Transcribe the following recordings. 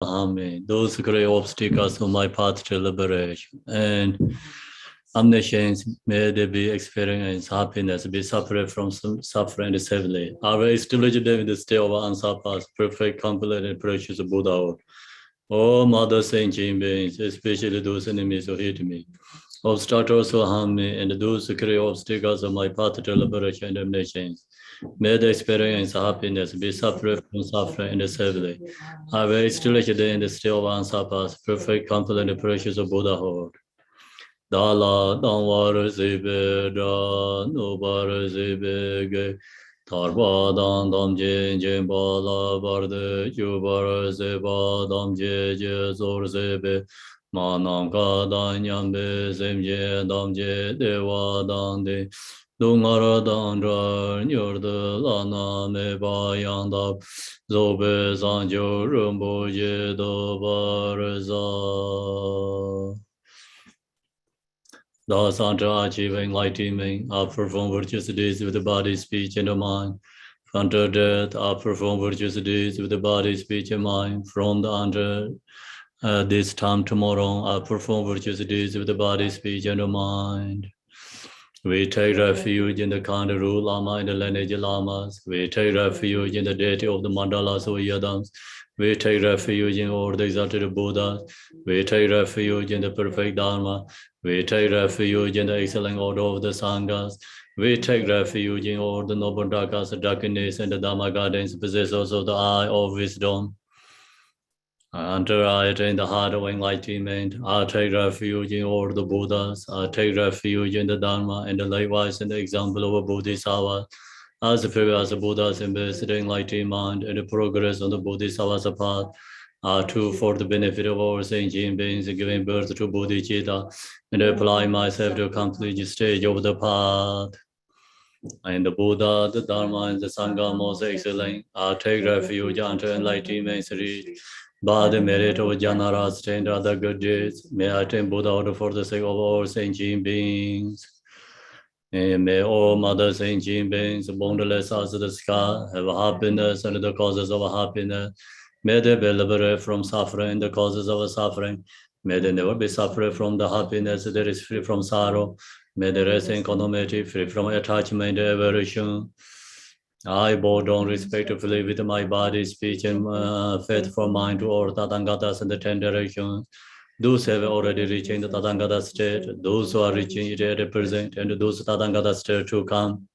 harm me. Those great obstacles on my path to liberation. And omniscience, may they be experience happiness, be separate from suffering severely. I will establish them in the state of unsurpassed, perfect, complete, and precious Buddha. Oh, Mother Saint beings, especially those enemies who hate me, obstacles who harm me, and those who create obstacles on my path to liberation and omniscience. May the experience happiness be separate from suffering and severely. I will establish them in the state of unsurpassed, perfect, complete, and precious Buddhahood. Dala Danwar Zibe Da Nubar Zibe Ge Tarba Dan Dam Je Je Bala Barde Jubar Zeba Dam Je Je Zor Zebe Manam Ka Dan Yambe Zem Je Dam Je Dewa Dan De Dungara Dan Rar Nyurde Lana Me Ba Yang Dab Zobe Zanjo Rumbo Je Do Barza Thus, unto achieving enlightenment, I perform virtuous deeds with the body, speech, and the mind. Unto death, I perform virtuous deeds with the body, speech, and mind. From the under this time tomorrow, I perform virtuous deeds with the body, speech, and the mind. We take refuge in the Kandaru Lama and the lineage Lamas. We take refuge in the deity of the Mandalas or Yadams. We take refuge in all the exalted Buddhas. We take refuge in the perfect Dharma. We take refuge in the excellent order of the Sanghas. We take refuge in all the noble Dhakas, the darkness, and the Dhamma gardens, possessors of the eye of wisdom. Until I attain the heart of enlightenment, I take refuge in all the Buddhas. I take refuge in the Dharma and the likewise in the example of a Bodhisattva. As previous Buddhas embrace the enlightened mind and the progress on the Bodhisattva's path, are true for the benefit of all sentient beings, giving birth to bodhicitta, and apply myself to complete the stage of the path. And the Buddha, the Dharma, and the Sangha most excellent, I take refuge unto enlightenment reach. By the merit of Janaras and other good deeds, may I attain Buddha for the sake of all sentient beings. And may all Mother sentient beings, boundless as the sky, have happiness and the causes of happiness. May they be liberated from suffering and the causes of suffering. May they never be separate from the happiness that is free from sorrow. May they rest in equanimity, free from attachment and aversion. I bow down respectfully with my body, speech, and faithful mind to all Tathangatas and the 10 directions. Those who have already reached in the Tathangata state, those who are reaching it at present, and those Tathangata state to come.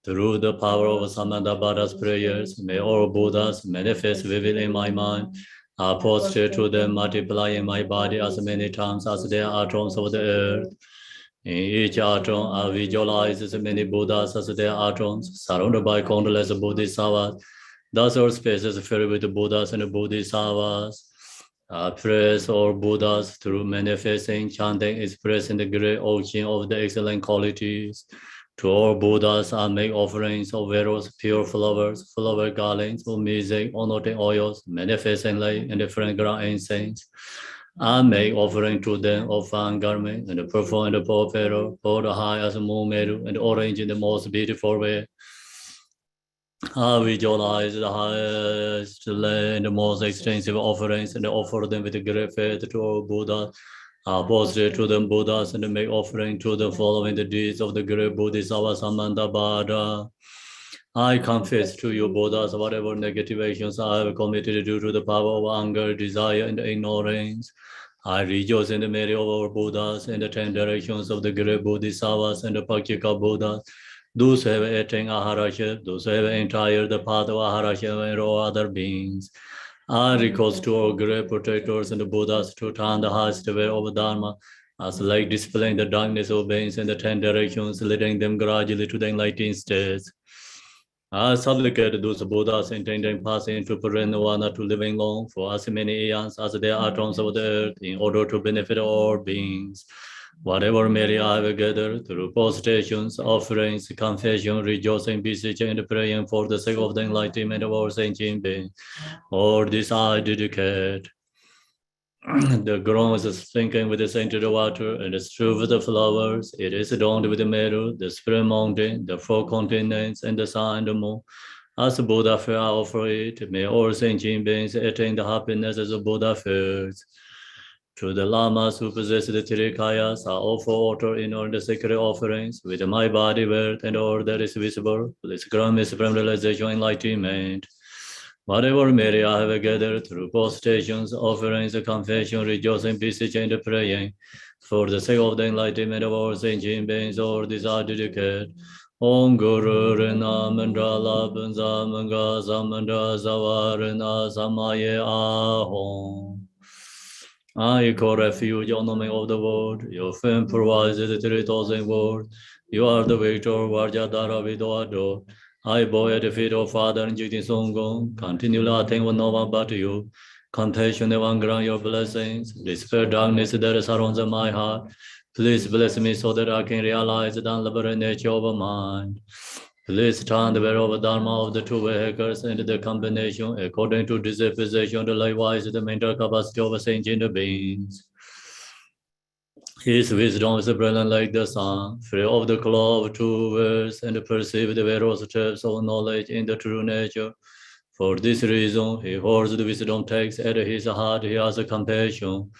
Through the power of Samantabhada's prayers, may all Buddhas manifest vividly in my mind. I prostrate to them, multiply in my body as many times as there are atoms of the earth. In each atom, I visualize as many Buddhas as there are atoms, surrounded by countless Bodhisattvas. Thus, our space is filled with Buddhas and Bodhisattvas. I praise all Buddhas through manifesting, chanting, expressing the great ocean of the excellent qualities. To all Buddhas, I make offerings of various pure flowers, flower garlands of music, anointing oils, manifesting light, and fragrant incense. I make offering to them of fine garment and perform the purple, both high as a moon meadow and orange in the most beautiful way. I visualize the highest and the most extensive offerings and offer them with great faith to all Buddhas. I prostrate to them Buddhas and make offering to them following the deeds of the great Bodhisattva Samantabhada. I confess to you, Buddhas, whatever negative actions I have committed due to the power of anger, desire, and ignorance. I rejoice in the merit of our Buddhas and the 10 directions of the great Bodhisattvas and the Pakika Buddhas. Those who have attained Aharaship, those who have entered the path of Aharaship and all other beings. I request to our great protectors and the Buddhas to turn the highest way of Dharma, as like dispelling the darkness of beings in the 10 directions, leading them gradually to the enlightened states. I supplicate those Buddhas intending passing into Parinirvana to living long for as many eons as there are atoms of the earth, in order to benefit all beings. Whatever merit I have gathered through prostrations, offerings, confession, rejoicing, beseeching, and praying for the sake of the enlightenment of all sentient beings, all this I dedicate. The ground is sprinkled with the scented water and is strewn with the flowers. It is adorned with the meadow, the spring mountain, the four continents, and the sun and the moon. As a Buddha fair, I offer it. May all sentient beings attain the happiness as a Buddha fares. To the lamas who possess the Tirikayas, I offer water in all the sacred offerings. With my body, worth, and all that is visible, please grant me supreme realization, enlightenment. Whatever merit I have gathered through postations, offerings, confession, rejoicing, beseeching, and praying, for the sake of the enlightenment of all sentient beings, all these are dedicated. Om Guru Rina Mandala Banza Manga Zamanda Zavarina Samaye Ahom. I call refuge on the name of the world. Your fame provides the 3,000 world. You are the victor, Vajradhara Vidoado. I bow at the feet of Father and Jiti Songong. Continually I think with no one but you. Compassion and grant your blessings. Despair darkness that surrounds my heart. Please bless me so that I can realize the unlimited nature of mind. Please turn the way of Dharma of the two vehicles and the combination according to disposition, likewise the mental capacity of sentient beings. His wisdom is brilliant like the sun, free of the cloud of two words, and perceive the various steps of knowledge in the true nature. For this reason, he holds the wisdom text at his heart, he has a compassion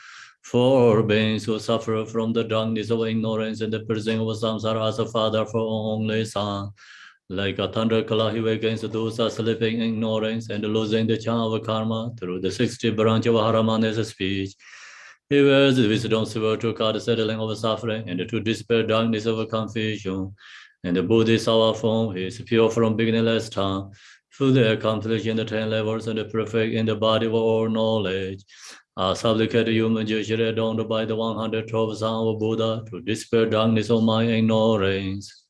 for beings who suffer from the darkness of ignorance and the prison of samsara as a father for only son. Like a thunderclap, he awakens those who are sleeping in ignorance and losing the charm of karma through the 60 branch of Haramana's speech. He wears the wisdom sword to cut the settling of suffering and to dispel darkness of confusion. And the Buddhist hour form is pure from beginningless time, fully accomplished in the 10 levels and perfect in the body of all knowledge. I supplicate you, Majesty, adorned by the 112 Son of Buddha, to dispel darkness of my ignorance.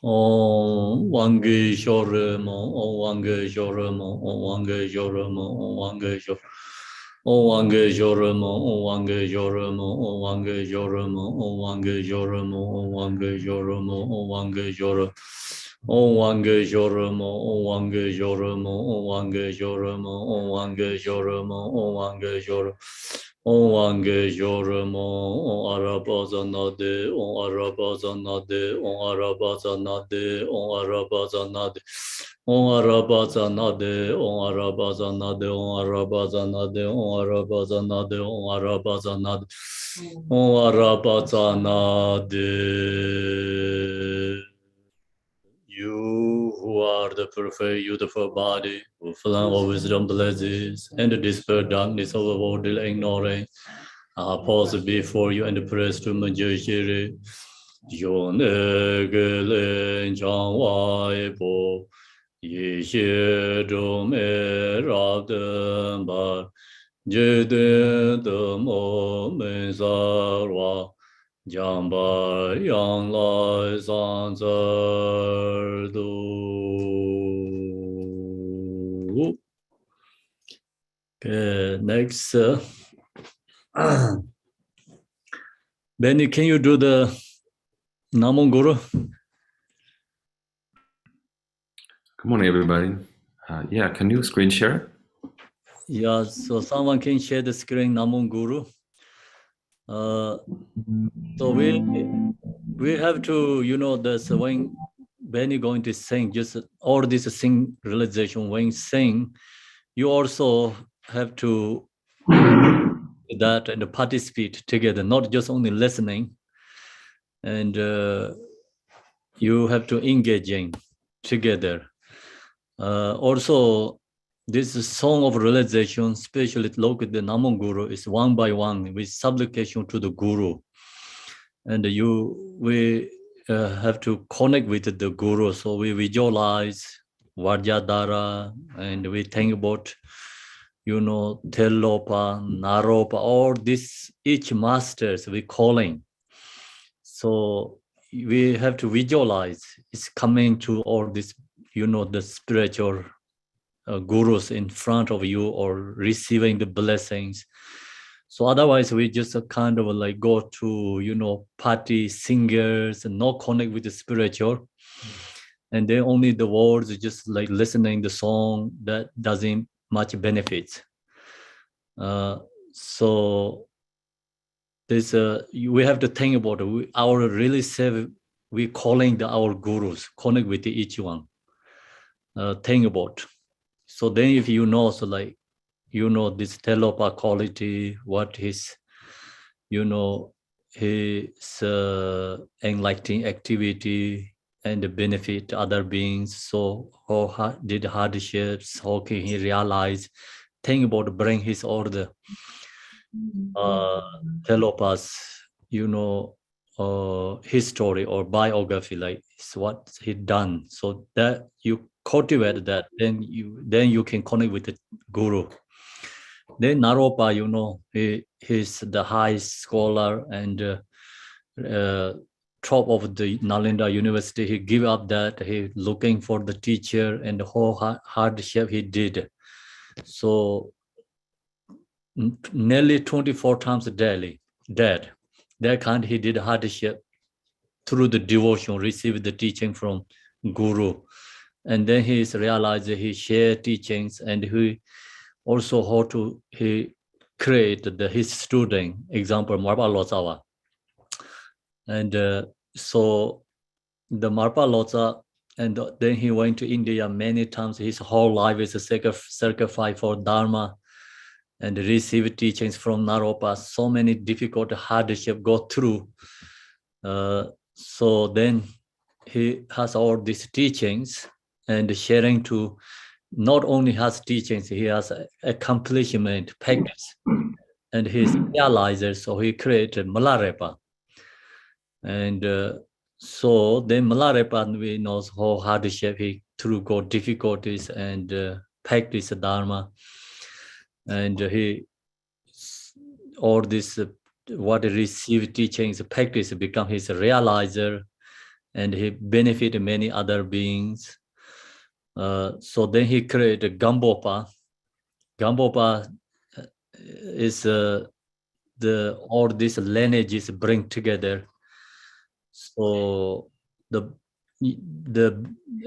Om Wange Shoremo, Om Wange Shoremo, Om Wange Shoremo, Om Wange Shoremo. Om Wange Shoremo, Om Wange Shoremo, Om Wange Shoremo, Om Wange Shoremo, Om Wange Shoremo, Om Wange Shoremo. Om Wange Shoremo, Om Wange Shoremo, Om Wange Shoremo, Om Wange Shoremo, Om Wange Shoremo. Om Wange Shoremo, Om Arabazanade, Om Arabazanade, Om Arabazanade, Om Arabazanade. Om Arabazanade, Om Arabazanade, Om Arabazanade, Om Arabazanade, Om Arabazanade, Om Arabazanade. You who are the perfect, beautiful body, who fill all wisdom blesses, and dispel darkness of worldly ignorance, I pause before you and praise to Majesty. Yon egelen chang wai po, yi xie zhong me rab den bar, je den de mo men sa rwa, jiang bar yang lai san zer du. Okay, next. Benny, can you do the Namo Guru? Good morning, everybody. Yeah, can you screen share? Yeah, so someone can share the screen, Namo Guru. So we have to, you know, that's when Benny going to sing, just all this sing realization, when sing, you also have to that and participate together, not just only listening. And you have to engaging together. Also, this song of realization, especially located the Namo Guru, is one by one with supplication to the Guru. And we have to connect with the Guru. So we visualize Vajradhara and we think about, you know, Telopa, Naropa, all this, each masters we calling. So we have to visualize it's coming to all this, you know, the spiritual gurus in front of you or receiving the blessings. So otherwise we just kind of like go to, you know, party singers and not connect with the spiritual. And then only the words, just like listening the song, that doesn't much benefit. So this we have to think about our really we calling our gurus, connect with each one. Think about. So then if you know, so like, this telopa quality, what his, his enlightening activity and the benefit other beings. So how did hardships, how can he realize, think about bring his order. Telopas, history or biography, like it's what he done. So that you cultivate that, then you can connect with the guru. Then Naropa, he's the high scholar and top of the Nalanda University. He give up that. He looking for the teacher and the whole hardship he did. So nearly 24 times daily, dead. That kind he did hardship through the devotion, received the teaching from Guru. And then he realized he shared teachings and he also how to he create his student, example, Marpa Lozawa. And so the Marpa Loza, and then he went to India many times. His whole life is a sacrifice for Dharma and receive teachings from Naropa. So many difficult hardship go through. So then he has all these teachings and sharing to not only has teachings, he has accomplishment practice. And he's realizer, so he created Milarepa. And so then Milarepa, we know how hardship he through God difficulties and practice Dharma. And he all this what he received teachings practice become his realizer, and he benefit many other beings. So then he created Gambopa. Gambopa is all these lineages bring together. So the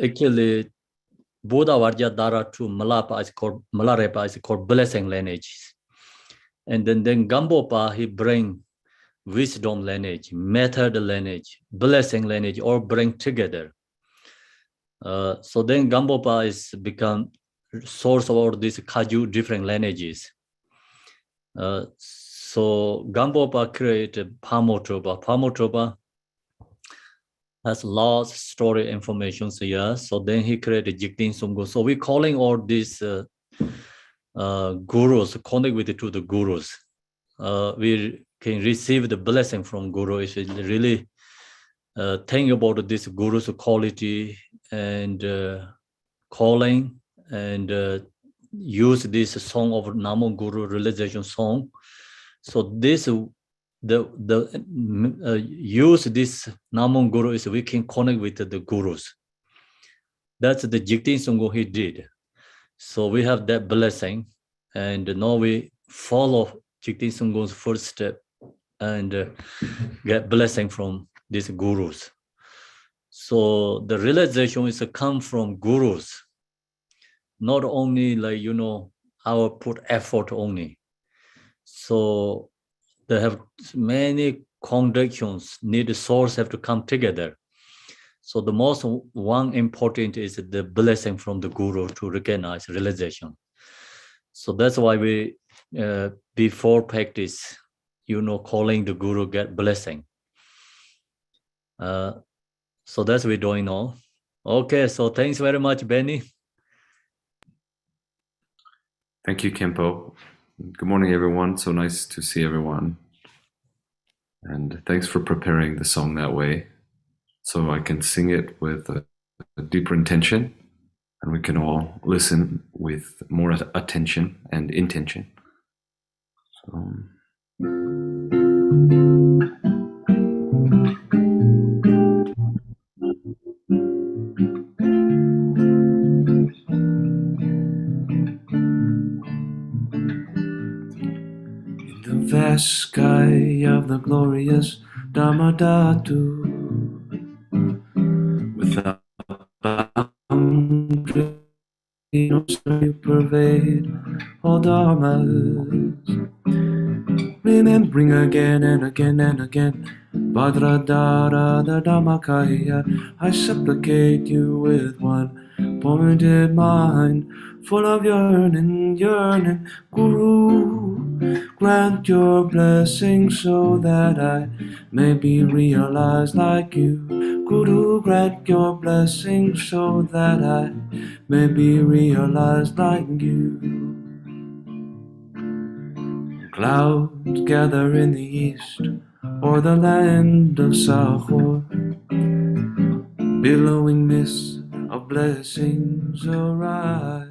actually Buddha Varja Dara to Milarepa is called blessing lineages. And then Gambopa, he bring wisdom lineage, method lineage, blessing lineage, all bring together. So then Gambopa is become source of all these Kaju different lineages. So Gambopa created Pamotropa. Pamotropa has lots of story information here. So then he created Jiktin Sumgo. So we're calling all these gurus, connect with to the gurus. We can receive the blessing from guru if it really think about this guru's quality and calling and use this song of Namo Guru realization song. So this use this Namo Guru is we can connect with the gurus. That's the Jiktin Sungho he did. So we have that blessing, and now we follow Jiktin Sungho's first step and get blessing from these gurus. So the realization is to come from gurus, not only like, our put effort only. So they have many conditions, need source have to come together. So the most one important is the blessing from the guru to recognize realization. So that's why we, before practice, calling the guru get blessing. So that's what we're doing now. Okay, so thanks very much, Benny. Thank you, Kempo. Good morning, everyone. So nice to see everyone. And thanks for preparing the song that way, so I can sing it with a deeper intention, and we can all listen with more attention and intention. So. In the vast sky of the glorious Dharmadhatu, without boundary, no you pervade all dharmas, remembering again and again and again Bhadradara the Dhammakaya, I supplicate you with one pointed mind, full of yearning, yearning. Guru, grant your blessing so that I may be realized like you. Guru, grant your blessing so that I may be realized like you. Clouds gather in the east, o'er the land of Sahor, billowing mists of blessings arise,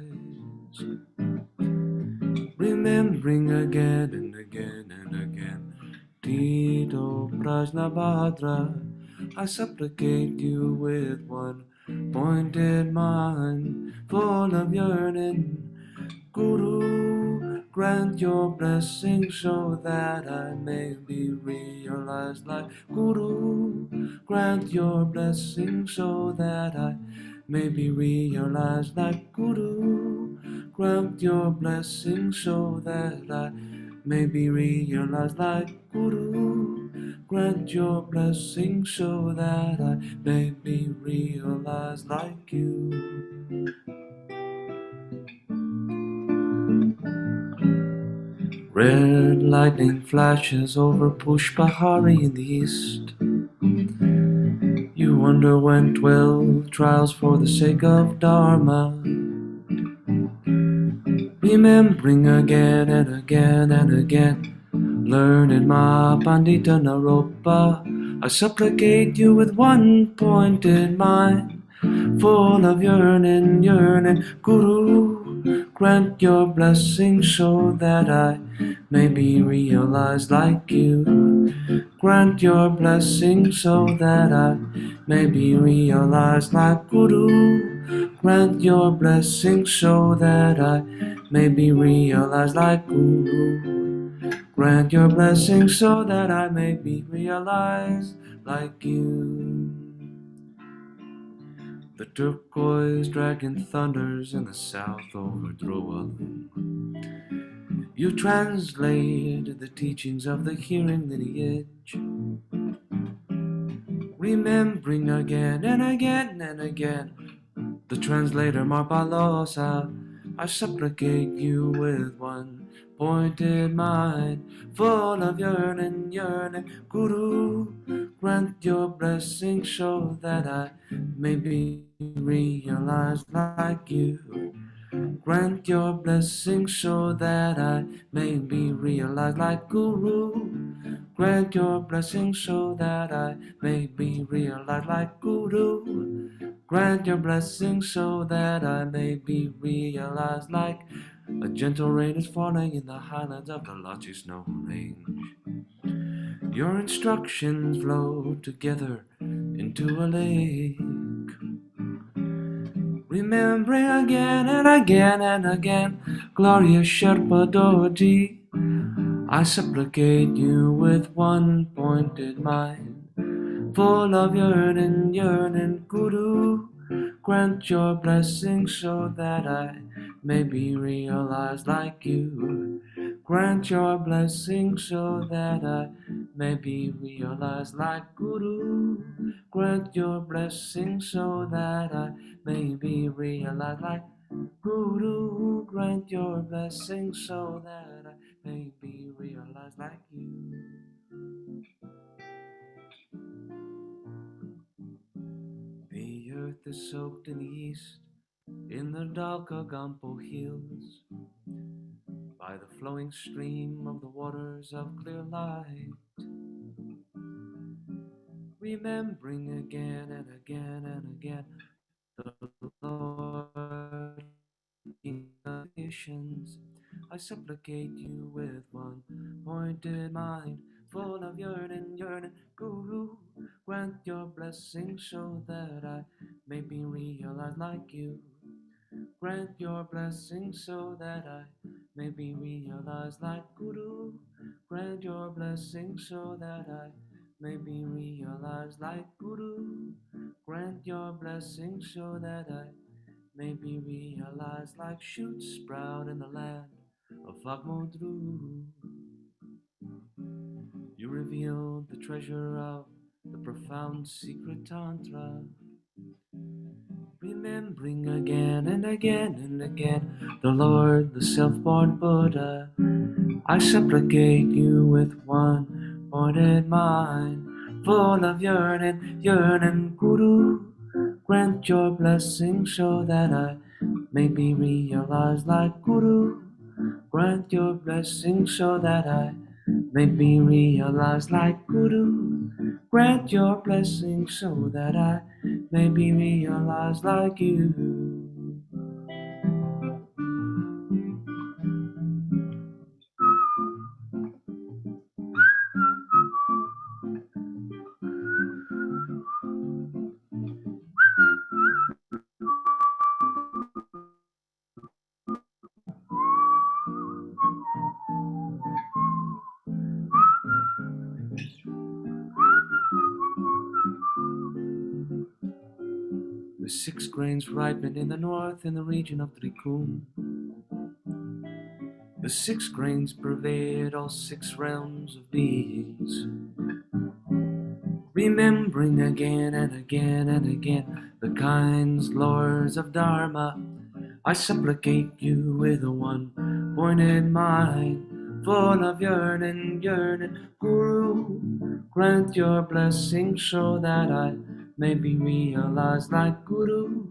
remembering again and again and again. Tito Prajnabhadra, I supplicate you with one pointed mind, full of yearning. Guru, grant your blessing so that I may be realized like Guru. Grant your blessing so that I may be realized like Guru. Grant your blessing so that I may be realized like Guru. Grant your blessing so that I may be realized like you. Red lightning flashes over Pushpahari in the east. You underwent 12 trials for the sake of Dharma, remembering again and again and again. Learned Ma Pandita Naropa, I supplicate you with one pointed mind, full of yearning, yearning. Guru, grant your blessing so that I may be realized like you. Grant your blessing so that I may be realized like Guru. Grant your blessing so that I may be realized like Guru. Grant your blessing so that I may be realized like you. The turquoise dragon thunders in the south over Drowalung. You translate the teachings of the hearing lineage, remembering again and again and again the translator Marpalosa. I supplicate you with one pointed mind, full of yearning, yearning. Guru, grant your blessing so that I may be realized like you. Grant your blessing so that I may be realized like Guru. Grant your blessing so that I may be realized like Guru. Grant your blessing so that I may be realized like a gentle rain is falling in the highlands of the Lachi Snow Range. Your instructions flow together into a lake, remembering again and again and again, glorious Sherpa Doji. I supplicate you with one pointed mind, full of yearning, yearning. Guru, grant your blessing so that I may be realized like you. Grant your blessing so that I may be realized like Guru. Grant your blessing so that I may be realized like Guru. Grant your blessing so that I may be realized like you. The earth is soaked in the east, in the Dalka Gampo hills, by the flowing stream of the waters of clear light, remembering again and again and again the Lord King of nations. I supplicate you with one pointed mind, full of yearning, yearning. Guru, grant your blessing so that I may be realized like you. Grant your blessing so that I may be realized like Guru. Grant your blessing so that I may be realized like Guru. Grant your blessing so that I may be realized like shoots sprout in the land of Fagmodru. You revealed the treasure of profound secret tantra, remembering again and again and again the Lord, the self-born Buddha. I supplicate you with one pointed mind, full of yearning, yearning, Guru. Grant your blessing so that I may be realized like Guru. Grant your blessing so that I may be realized like Guru. Grant your blessing so that I may be realized like you. The 6 grains ripen in the north in the region of Trikum. The 6 grains pervade all 6 realms of beings. Remembering again and again and again the kinds lords of Dharma, I supplicate you with a one pointed mind, full of yearning, yearning, Guru. Grant your blessing so that I may be realized like Guru.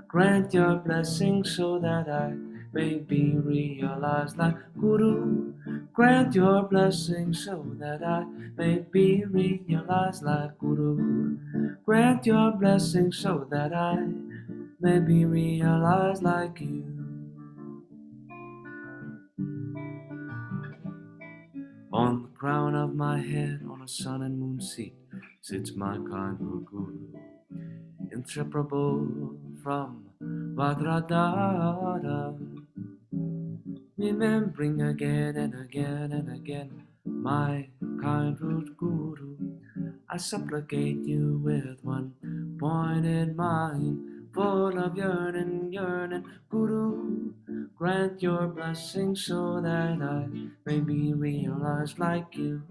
Grant your blessing so that I may be realized like Guru. Grant your blessing so that I may be realized like Guru. Grant your blessing so that I may be realized like you. On the crown of my head, on a sun and moon seat, sits my kind Guru, inseparable from Vajradhara. Remembering again and again and again my kind root Guru, I supplicate you with one pointed mind, full of yearning, yearning, Guru. Grant your blessing so that I may be realized like you.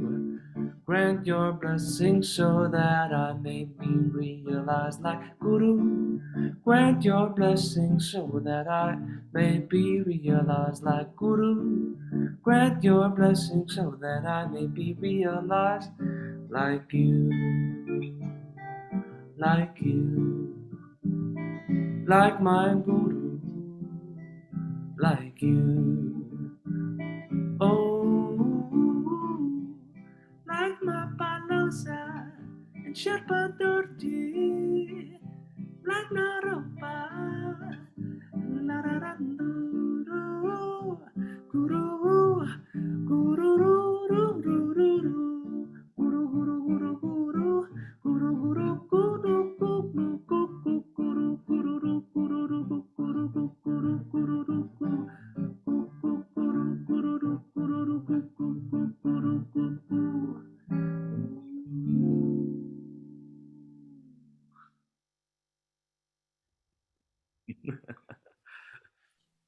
Grant your blessing so that I may be realized like Guru. Grant your blessing so that I may be realized like Guru. Grant your blessing so that I may be realized like you, like you, like my Guru, like you. Oh, like my Palosa and Sherpa Dorji, like Naropa, Nararanduru, Guru, Guru, Guru, Guru, Guru, Guru, Guru, Guru, Guru, Guru, Guru,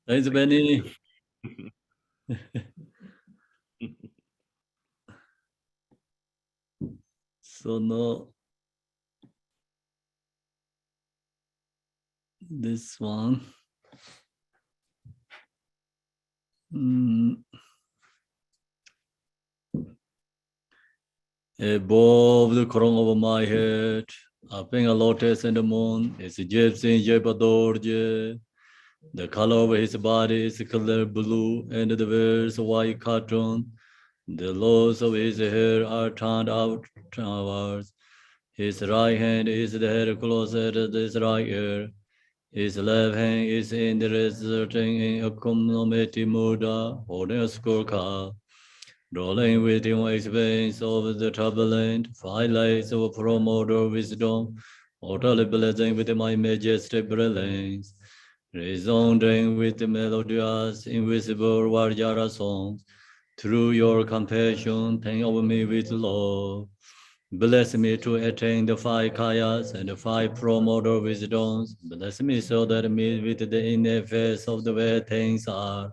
Thanks, Benny. So now this one. Above the crown of my head, upping a lotus in the moon, is a gypsy Jepadorje. The color of his body is color blue, and the wears white cotton. The locks of his hair are turned outwards. His right hand is the hair closer to his right ear. His left hand is in the resulting in a community Muda, holding a scorecard. Rolling with him expense of the turbulent, 5 lights of promoter wisdom, utterly blessing with my majestic brilliance, resounding with the melodious, invisible Varjara songs. Through your compassion, think of me with love. Bless me to attain the 5 kayas and the 5 promoter wisdoms. Bless me so that me with the inner face of the way things are.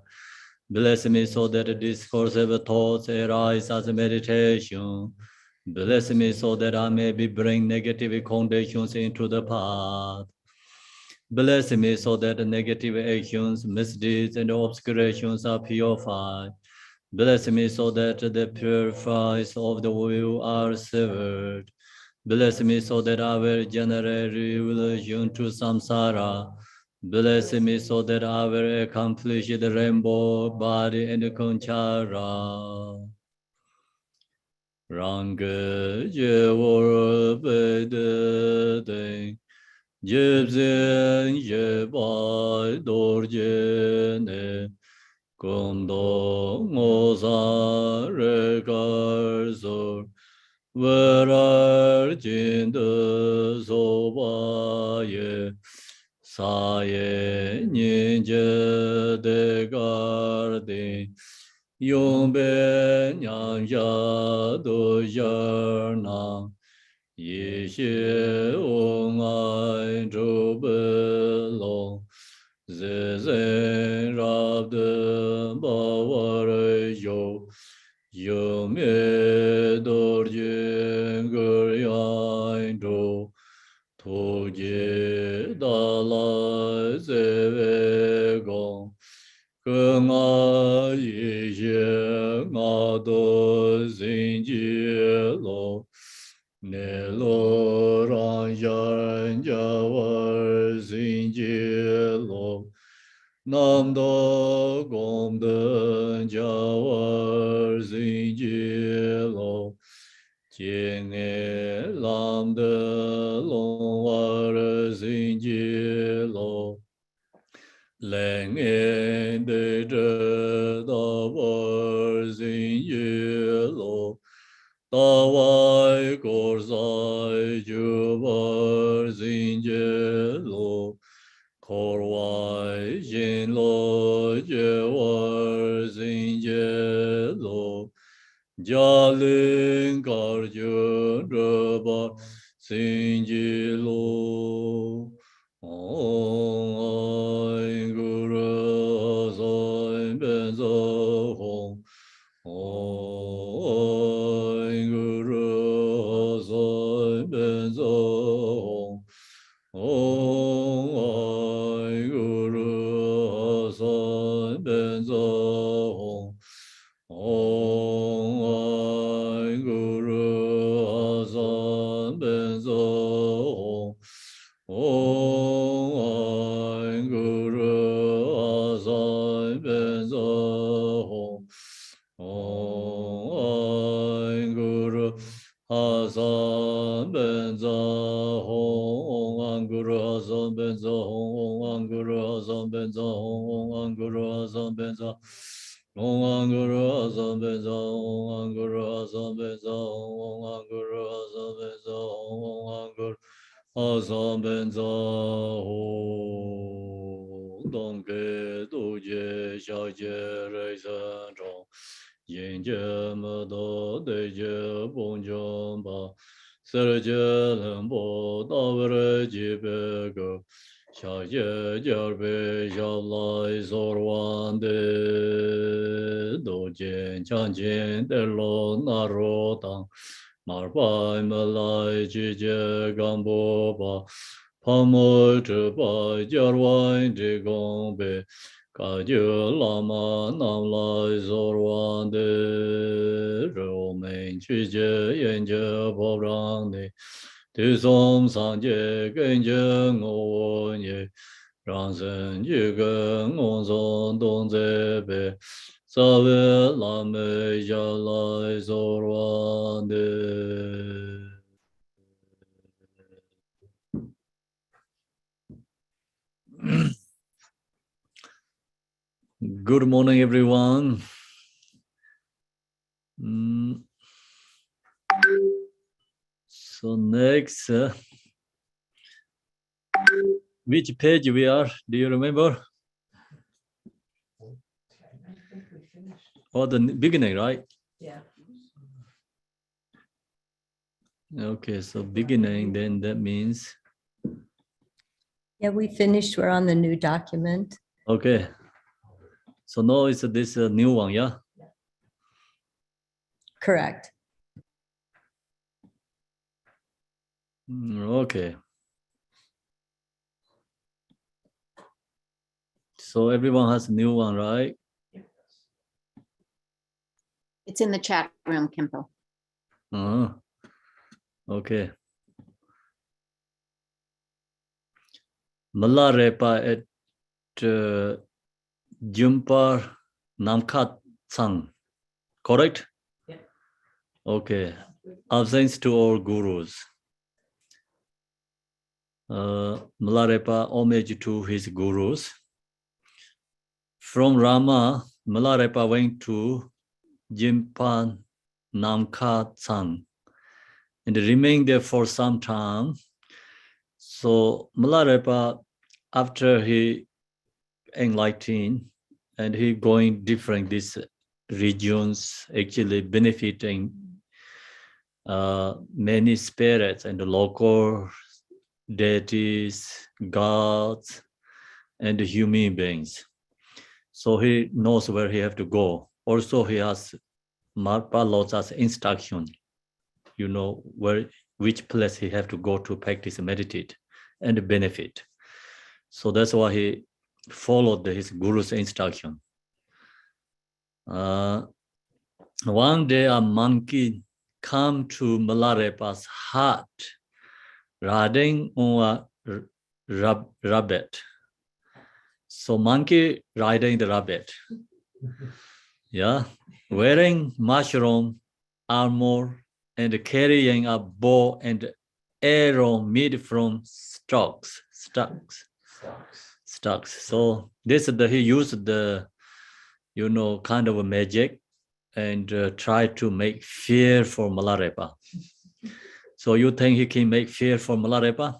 Bless me so that the discoursive thoughts arise as a meditation. Bless me so that I may be bring negative conditions into the path. Bless me so that the negative actions, misdeeds, and obscurations are purified. Bless me so that the purifies of the will are severed. Bless me so that I will generate revolution to samsara. Bless me so that I will accomplish the rainbow body and conchara. Ranga Jevor Bede Jebzen Jeba Dorjene Kondo Ngosa Regarzor Verar Jinde Sobaye Saye Ninja de Garde Yongbe Nyanja Do Yarna Yeshe Ongai Drobelo Zezen Rabde Bawar Yo Yome Dorje Guryain Do Toje Dala Zevego Nga Yeshe Nga Do Zinji Lo Ne Lo Rang Yan Jawar Zinji Lo Nam Do Gom Den Jawar Zinji Lo Jing E Lam De Long War Zinji Lo Leng E De De Da War Zinji Lo Da Wai Gor Zai Ju War Zinji Lo Kor Wai Jin Lo Je War Zinji Lo Jalin Gar Jun Reba Zinji Lo Ong Guru Zai Ben Zo Hong Ong Guru Zai Ben Zo Hong Ong Guru Zai Ben Zo Hong Ong Guru Zai Ben Zo Om Guru Azai Benzo Om Guru Azai Benzo Om Guru Azai Benzo Om Guru Azai Benzo Om Guru Azai Benzo Om Guru Azai Benzo Om Guru Azai Benzo Om Guru Azai Benzo Om Guru Azam benza ho dong ge du jie xiao jie rei san zhong yin jie me do de jie bong jiong ba ser jie len bo da we re ji be ge xiao jie jie bei xiao lai zor wan de do jian chang jian de lo na ro dang Marbai Malai Jije Gambo Ba Pamo Chupa Jarwai Jigongbe Kaju Lama Nam Lai Zorwan De Romain Chije Yenje Bobrang Tu Som Sanje Genje Ngon Ye Rang Sen Jige Ngon Zon Dong Zebe Save Lame Jalai Zorwande. Good morning, everyone. So next, which page we are? Do you remember? Oh, the beginning, right? Yeah. Okay, so beginning, then that means. Yeah, we finished. We're on the new document. Okay. So now it's this new one, yeah? Correct. Okay. So everyone has a new one, right? It's in the chat room, Kimpo. Okay. Milarepa at Jumpar Namkat Sang. Correct? Yeah. Okay. Thanks to all gurus. Milarepa homage to his gurus. From Rama, Milarepa went to Jimpan Namkat Sang and remained there for some time. So Milarepa, after he enlightened and he going different these regions, actually benefiting many spirits and local deities, gods, and human beings. So he knows where he have to go. Also, he has Marpa Lota's instruction, which place he have to go to practice, meditate, and benefit. So that's why he followed his guru's instruction. One day a monkey come to Milarepa's hut, riding on a rabbit. So monkey riding the rabbit, wearing mushroom armor and carrying a bow and arrow made from stalks. So this he used the kind of a magic and try to make fear for Milarepa. So you think he can make fear for Milarepa?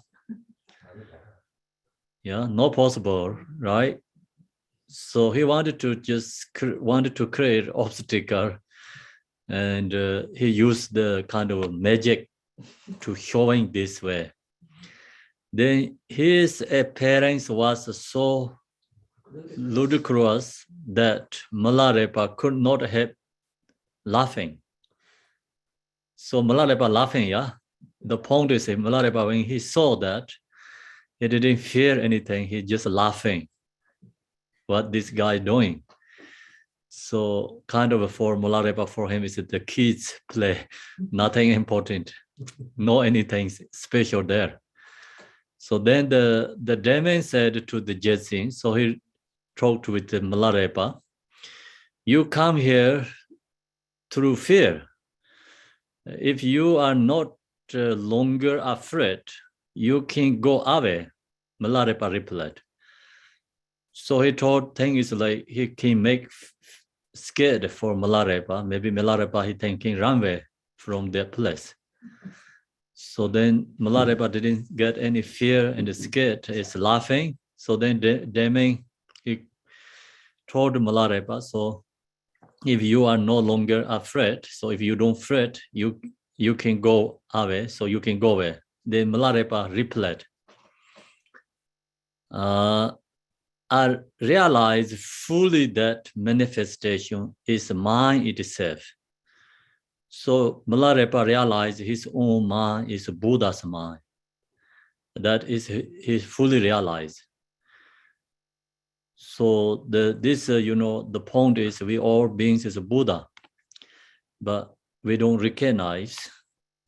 Yeah, not possible, right? So he wanted to create obstacle, and he used the kind of magic to showing this way. Then his appearance was so ludicrous that Milarepa could not help laughing. So Milarepa laughing, The point is Milarepa, when he saw that, he didn't fear anything, he just laughing. What this guy doing? So kind of for Milarepa, for him is the kids play, nothing important, no anything special there. So then the demon said to the Jetsin, so he talked with the Milarepa, you come here through fear. If you are not longer afraid, you can go away. Milarepa replied. So he thought things like he can make scared for Milarepa. Maybe Milarepa he thinking run away from their place. So then Milarepa didn't get any fear and scared. Is laughing. So then Deming he told Milarepa, so if you are no longer afraid, so if you don't fret, you can go away, so you can go away. Then Milarepa replied, I realize fully that manifestation is mind itself. So Milarepa realized his own mind is Buddha's mind. That is he fully realized. So the point is we all beings is a Buddha, but we don't recognize,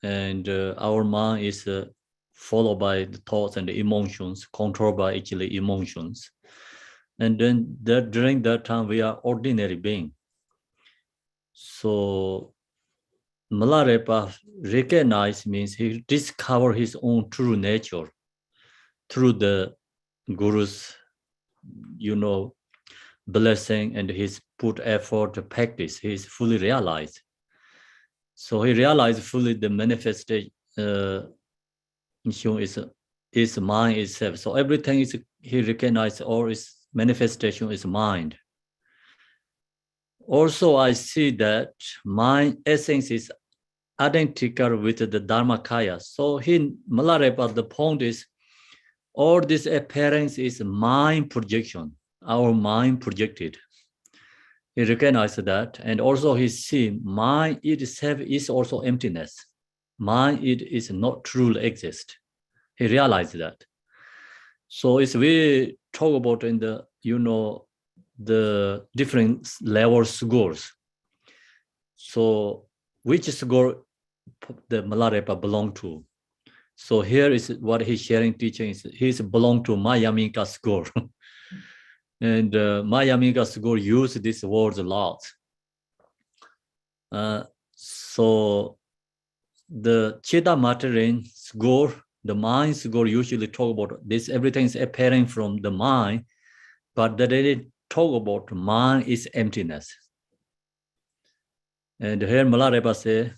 and our mind is followed by the thoughts and the emotions, controlled by actually emotions. And then during that time, we are ordinary being. So Milarepa recognize means he discover his own true nature through the Guru's, blessing, and his put effort to practice. He is fully realized. So he realized fully the manifestation is mind itself. So everything is he recognized, or is manifestation is mind. Also, I see that mind essence is identical with the Dharmakaya. So in Milarepa, the point is all this appearance is mind projection, our mind projected. He recognized that, and also he see mind itself is also emptiness. Mind it is not truly exist. He realized that. So as we talk about in the, the different level scores. So which score the Milarepa belong to? So here is what he's sharing teaching is he's belong to Mayamika score. And Mayamika score use these words a lot. So the Chitta Materin score, the mind score usually talk about this, everything is appearing from the mind, but they didn't talk about mind is emptiness. And here Milarepa say,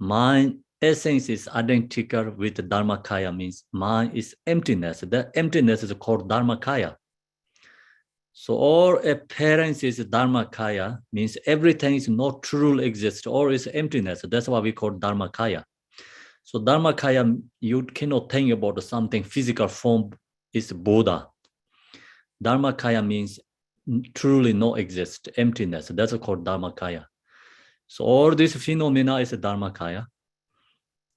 mind essence is identical with Dharmakaya, means mind is emptiness. That emptiness is called Dharmakaya. So all appearance is Dharmakaya, means everything is not truly exist or is emptiness. That's why we call Dharmakaya. So Dharmakaya, you cannot think about something physical form is Buddha. Dharmakaya means truly not exist, emptiness. That's called Dharmakaya. So all this phenomena is Dharmakaya.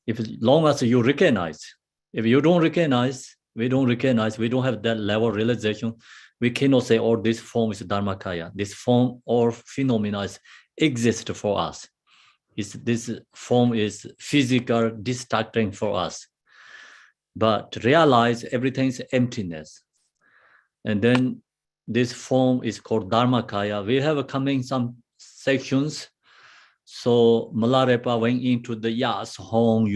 If long as you recognize, if you don't recognize, we don't have that level of realization, we cannot say, oh, this form is Dharmakaya. This form or phenomena exist for us. This form is physical, distracting for us. But realize everything is emptiness. And then this form is called Dharmakaya. We have coming some sections. So Milarepa went into the Yas home,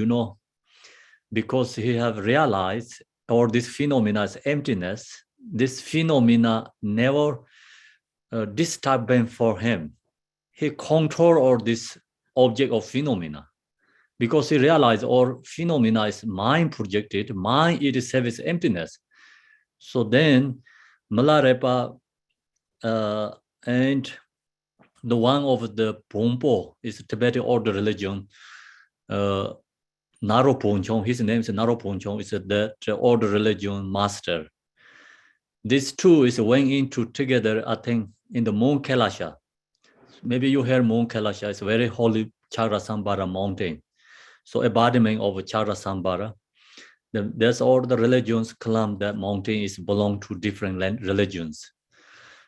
because he have realized all this phenomena is emptiness. This phenomena never disturbing for him. He control all this object of phenomena because he realized all phenomena is mind projected, mind itself is emptiness. So then Milarepa and the one of the Pompo is Tibetan order religion, Naro Ponchong, his name is Naro Ponchong, is that order religion master. These two is went into together, I think, in the Mount Kailasha. Maybe you hear Mount Kailasha, it's very holy Charasambhara mountain. So embodiment of Charasambhara. There's all the religions claim that mountain is belong to different religions.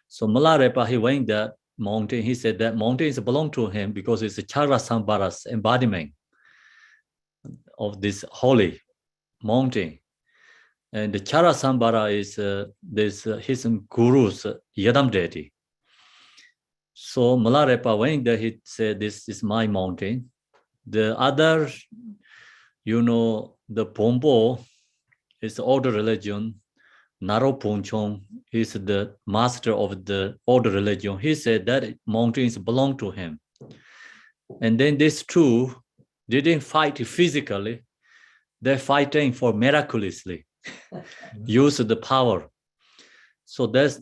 So Milarepa, he went that mountain, he said that mountain is belong to him because it's a Charasambhara's embodiment of this holy mountain. And the Charasambhara is his guru's Yadam deity. So Milarepa went there, he said, this is my mountain. The other, the Pompo is the order religion. Naro Ponchong is the master of the order religion. He said that mountains belong to him. And then these two didn't fight physically. They're fighting for miraculously. Use the power. So there's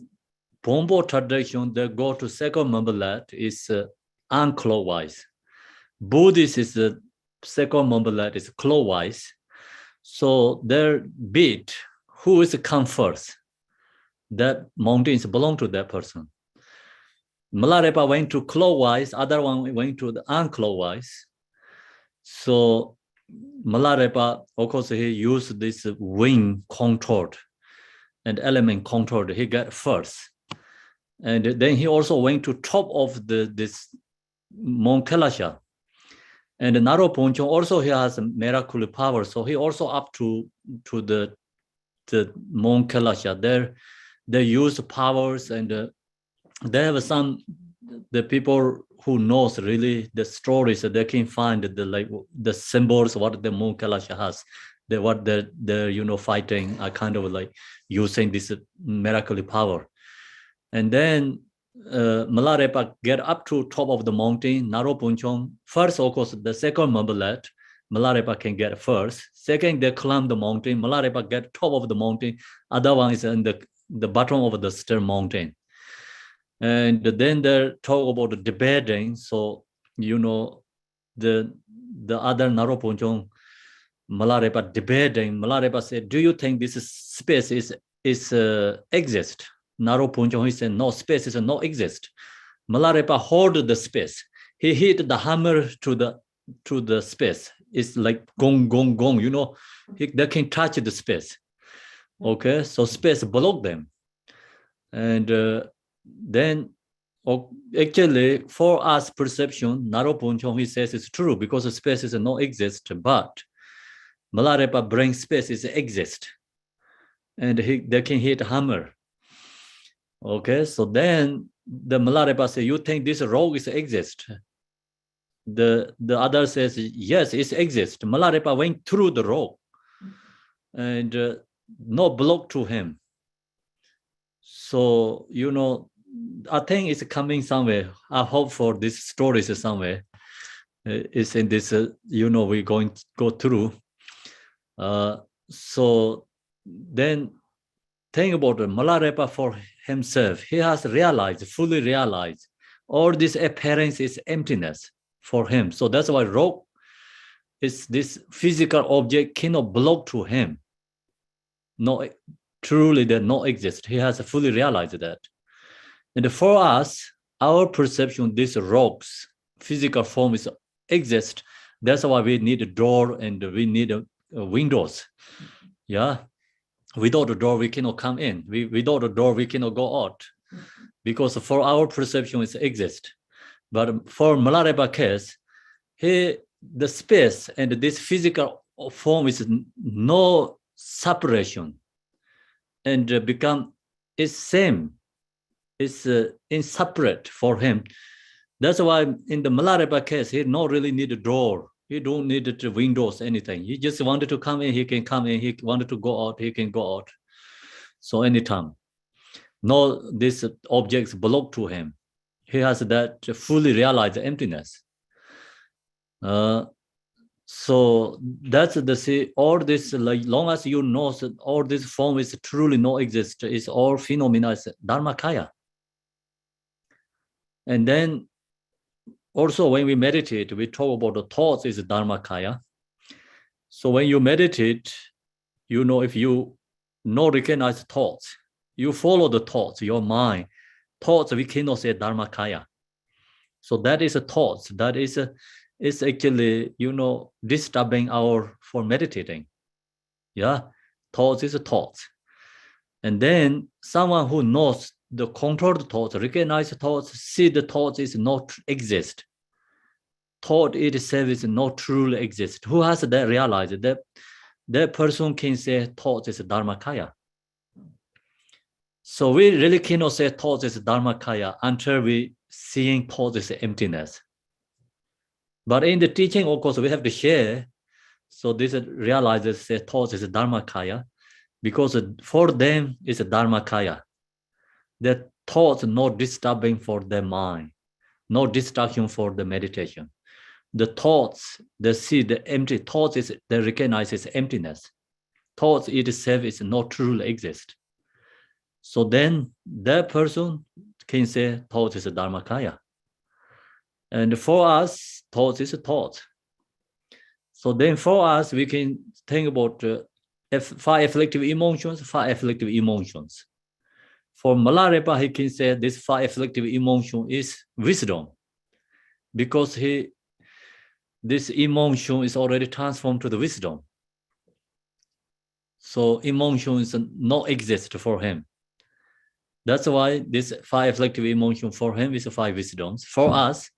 Pompo tradition, they go to second Mambalat is unclockwise. Buddhist is the second Mambalat is clockwise. So their beat, who is come first? That mountains belong to that person. Milarepa went to clockwise, other one went to the unclockwise. So Milarepa, of course, he used this wind controlled and element controlled. He got first. And then he also went to top of this Mount Kailasha. And Naro Ponchong also he has miraculous power. So he also up to the Mount Kailasha. There they use powers and they have the people who knows really the stories that they can find the symbols what the Mount Kailasha has. What they're fighting are kind of like using this miraculous power. And then Milarepa get up to top of the mountain, Naro Ponchong. First, of course, the second Mambalat, Milarepa can get first. Second, they climb the mountain. Milarepa get top of the mountain. Other one is in the bottom of the stern mountain. And then they talk about the debating. So, the other Naro Ponchong, Milarepa debating. Milarepa said, do you think this space is exist? Naro Ponchong, he said, no, space is not exist. Milarepa hold the space. He hit the hammer to the space. is like gong, gong, gong, you know, they can touch the space. Okay, so space block them. And then actually for us perception, Naropunchong, he says it's true because the space is not exist, but Milarepa brain space is exist. And they can hit hammer. Okay, so then the Milarepa say, you think this rock is exist? The other says, yes, it exists. Milarepa went through the rock and no block to him. So, you know, I think it's coming somewhere. I hope for this story is somewhere. It's in this, you know, we're going to go through. So then think about Milarepa for himself. He has realized, fully realized, all this appearance is emptiness for him. So that's why rock is this physical object cannot block to him. No, truly they not exist. He has fully realized that. And for us, our perception, these rocks, physical form is exist. That's why we need a door and we need windows. Yeah. Without a door, we cannot come in. Without a door, we cannot go out. Because for our perception, it exists. But for Milarepa case, the space and this physical form is no separation and become is same. It's inseparate for him. That's why in the Milarepa case, he don't really need a door. He don't need the windows, anything. He just wanted to come in, he can come in. He wanted to go out, he can go out. So anytime. No, these objects belong to him. He has that fully realized emptiness. So that's the all this, like long as you know that all this form is truly not exist, is all phenomena is dharmakaya. And then also when we meditate, we talk about the thoughts is dharmakaya. So when you meditate, you know, if you not recognize thoughts, you follow the thoughts, your mind. Thoughts, we cannot say dharmakaya. So that is a thoughts. That is it's actually, you know, disturbing for meditating. Yeah, thoughts is a thoughts. And then someone who knows the controlled thoughts, recognize thoughts, see the thoughts is not exist. Thought itself is not truly exist. Who has that realized that person can say thoughts is dharmakaya. So we really cannot say thoughts is dharmakaya until we seeing thoughts is emptiness. But in the teaching, of course, we have to share. So this realizes say thoughts is dharmakaya because for them it's a dharmakaya. The thoughts not disturbing for their mind, no distraction for the meditation. The thoughts, they see the empty thoughts is they recognize its emptiness. Thoughts itself is not truly exist. So then that person can say thought is a dharmakaya. And for us, thought is a thought. So then for us, we can think about 5 afflictive emotions, 5 afflictive emotions. For Milarepa, he can say this 5 afflictive emotion is wisdom because this emotion is already transformed to the wisdom. So emotions not exist for him. That's why this 5 afflictive emotion for him is 5 wisdoms. For us,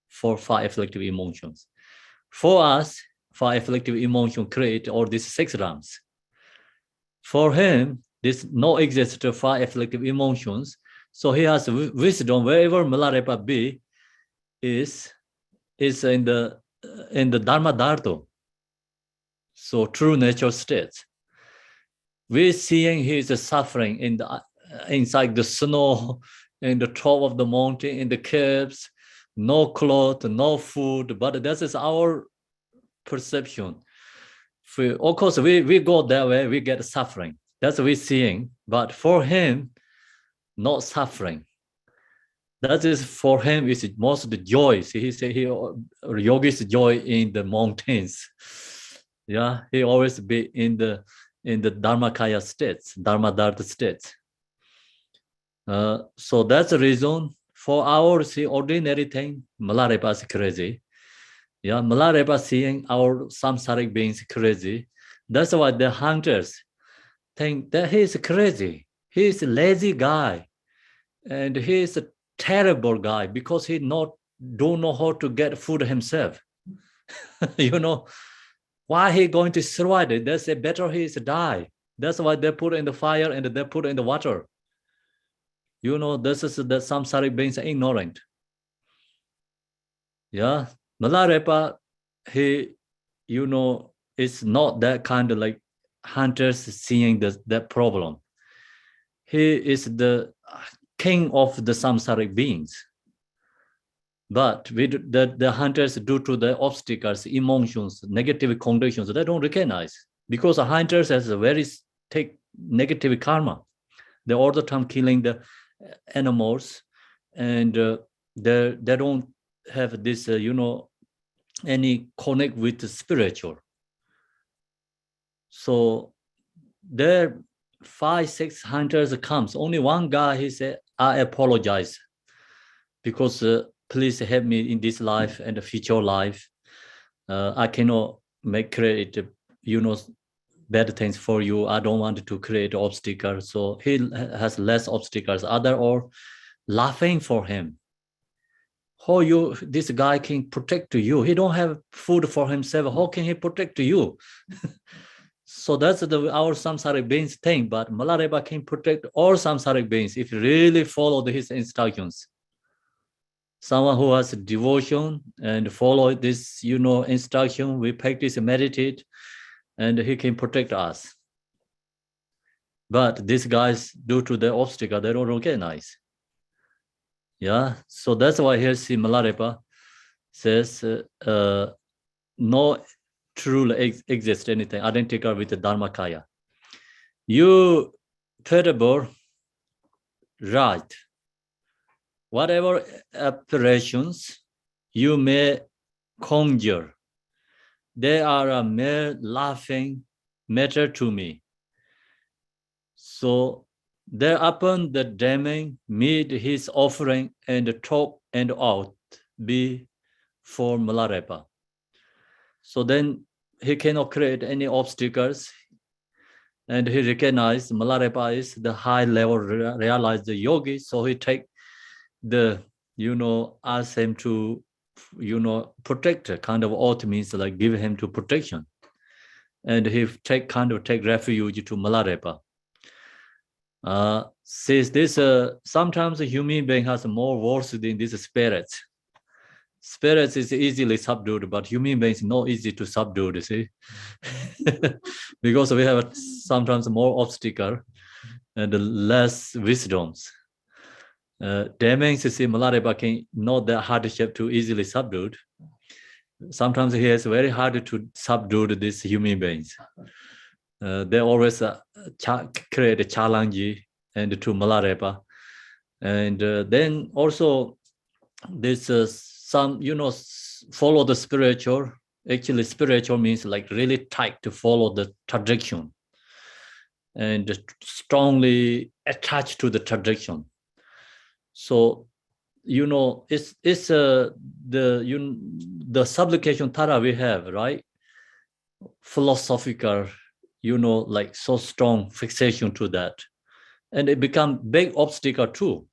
for 5 afflictive emotions. For us, 5 afflictive emotion create all these 6 realms. For him, this no exist 5 afflictive emotions. So he has wisdom wherever Milarepa be is in the Dharma Dharto. So true nature states. We're seeing his suffering inside the snow, in the top of the mountain, in the caves, no clothes, no food, but that is our perception. Of course, we go that way, we get suffering. That's what we're seeing. But for him, not suffering. That is for him is most the joy. See, he said yogi's joy in the mountains. Yeah, he always be in the Dharmakaya states, Dharmadharta states. So that's the reason for our ordinary thing, Milarepa is crazy. Yeah, Milarepa seeing our samsaric beings crazy. That's why the hunters think that he's crazy. He's a lazy guy, and he's a terrible guy because he don't know how to get food himself. You know, why he going to survive it? They say better he's die. That's why they put in the fire and they put in the water. You know, this is the samsaric beings are ignorant. Yeah, Milarepa, he, you know, it's not that kind of like hunters seeing that problem. He is the king of the samsaric beings. But with the hunters, due to the obstacles, emotions, negative conditions, they don't recognize. Because the hunters has a very take negative karma. They're all the time killing the animals, and they don't have this, you know, any connect with the spiritual. So there 5-6 hunters comes. Only one guy, he said, I apologize because please help me in this life and the future life. I cannot create, you know, bad things for you. I don't want to create obstacles. So he has less obstacles. Other are laughing for him. How this guy can protect you? He don't have food for himself. How can he protect you? So that's our samsaric beings thing. But Milarepa can protect all samsaric beings if you really follow his instructions. Someone who has devotion and follow this, you know, instruction, we practice and meditate, and he can protect us. But these guys, due to the obstacle, they don't recognize. Yeah, so that's why here see Milarepa says, no truly exist anything identical with the Dharmakaya. You terrible, right? Whatever apparitions you may conjure, they are a mere laughing matter to me. So thereupon the damning made his offering and top and out be for Milarepa. So then he cannot create any obstacles, and he recognized Milarepa is the high level realized yogi. So he take the, you know, ask him to, you know, protect, kind of oath means like give him to protection. And he take refuge to Milarepa. Says this, sometimes a human being has more worse than this spirits. Spirits is easily subdued, but human beings not easy to subdue, you see. Because we have sometimes more obstacle and less wisdoms. Damage, you see, Milarepa can not that hardship to easily subdued. Sometimes he has very hard to subdue these human beings. They always create a challenge and to Milarepa. And then also this some, you know, follow the spiritual. Actually, spiritual means like really tight to follow the tradition and strongly attached to the tradition. So, you know, it's the supplication Tara we have, right? Philosophical, you know, like so strong fixation to that. And it become big obstacle too.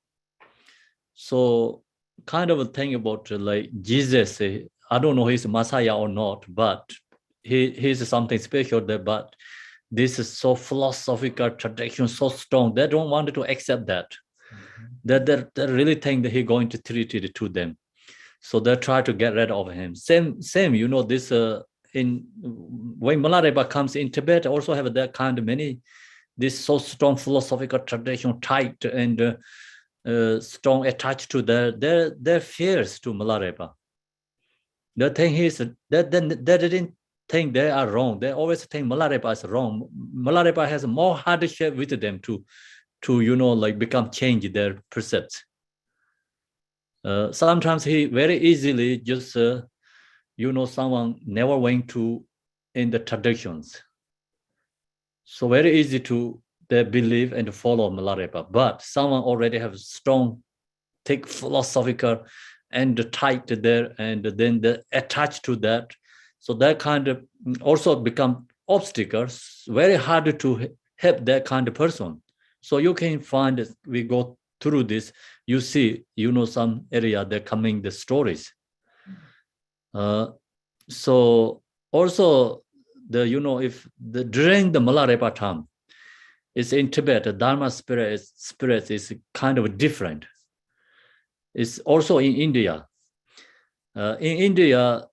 So kind of a thing about like Jesus, I don't know he's Messiah or not, but he's something special there, but this is so philosophical tradition, so strong. They don't want to accept that. They really think that he's going to treat it to them. So they try to get rid of him. Same, you know, this in when Milarepa comes in Tibet, also have that kind of many, this so strong philosophical tradition, tight and strong attached to their fears to Milarepa. The thing is that they didn't think they are wrong. They always think Milarepa is wrong. Milarepa has more hardship with them to you know, like become change their precepts. Sometimes he very easily just you know, someone never went to in the traditions. So very easy to they believe and follow Milarepa. But someone already have strong, thick philosophical and tight there, and then attached to that. So that kind of also become obstacles, very hard to help that kind of person. So you can find, we go through this, you see, some area they're coming the stories. So also if during the Milarepa time, it's in Tibet, the Dharma spirit is kind of different. It's also in India. In India,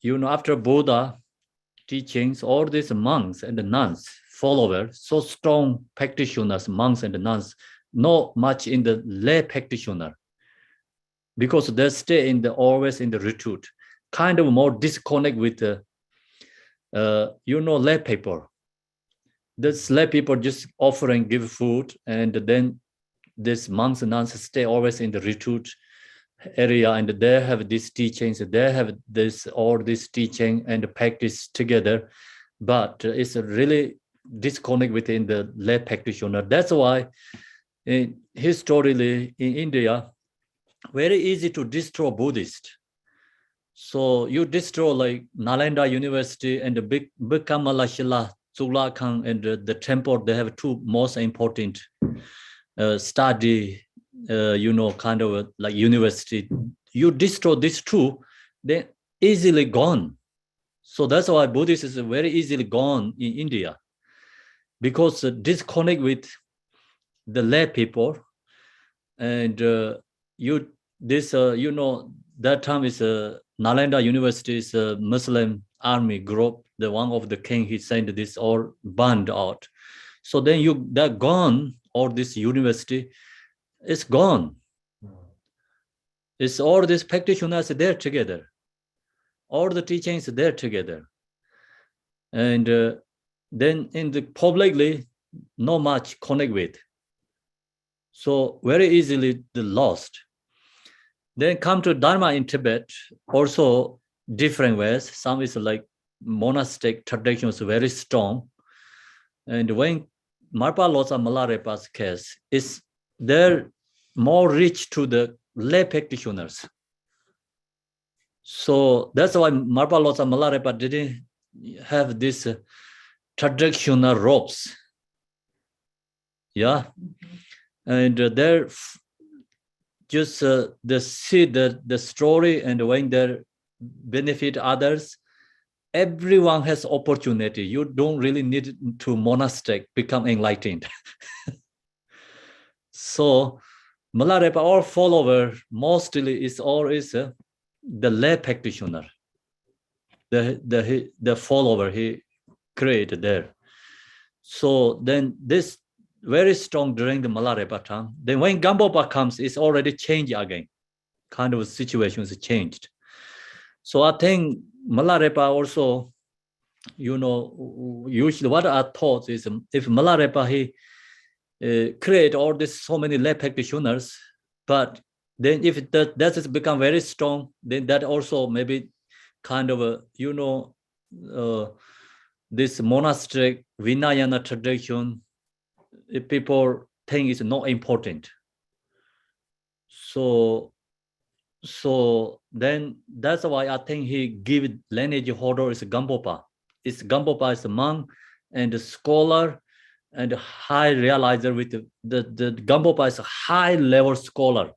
after Buddha teachings, all these monks and the nuns, followers, so strong practitioners, monks and the nuns, not much in the lay practitioner, because they stay always in the retreat, kind of more disconnect with the, lay people. This lay people just offering, give food, and then these monks and nuns stay always in the retreat area, and they have these teachings, they have all this teaching and practice together, but it's really disconnect within the lay practitioner. That's why historically in India, very easy to destroy Buddhist. So you destroy like Nalanda University and the big Kamalashila, Zulakang, and the temple, they have two most important study, kind of like university. You destroy these two, they're easily gone. So that's why Buddhism is very easily gone in India, because disconnect with the lay people, and that time is Nalanda University is a Muslim army group. The one of the king, he sent this all banned out. So then they're gone, or this university is gone. It's all these practitioners there together. All the teachings there together. And then in the publicly, not much connect with. So very easily the lost. Then come to Dharma in Tibet, also different ways. Some is like monastic traditions, very strong. And when Marpa Losa Milarepa's case, they're more rich to the lay practitioners. So that's why Marpa Losa Milarepa didn't have this traditional robes. Yeah. And they're just they see the story, and when they benefit others, everyone has opportunity. You don't really need to monastic become enlightened. So Milarepa, our follower, mostly is always the lay practitioner, the follower he created there. So then this very strong during the Milarepa time. Then when Gampopa comes, it's already changed again. Kind of situations changed. So I think Milarepa also, usually what I thought is, if Milarepa, he create all this so many lay practitioners, but then if that has become very strong, then that also maybe kind of a, this monastic Vinayana tradition, if people think it's not important. So then that's why I think he give lineage holder is Gampopa. Gampopa is a monk and a scholar and a high realizer with the Gampopa is a high level scholar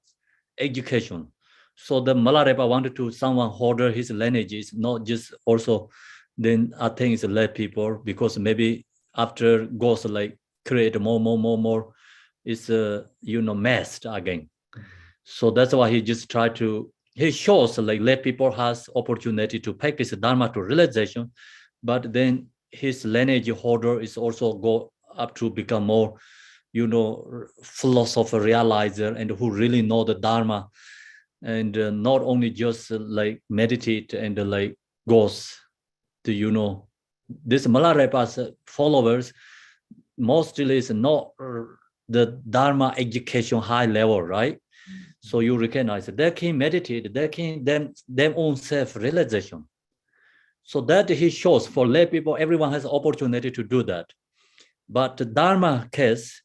education. So the Milarepa wanted to someone holder his lineage is not just also, then I think it's lay people, because maybe after goes like create more, it's messed again. So that's why he just tried to, he shows like lay people has opportunity to practice Dharma to realization, but then his lineage holder is also go up to become more, philosopher realizer, and who really know the Dharma, and not only just like meditate and like goes to, this Milarepa's followers mostly is not the Dharma education high level, right? So you recognize that they can meditate, they can them own self-realization. So that he shows for lay people, everyone has opportunity to do that. But the Dharma case,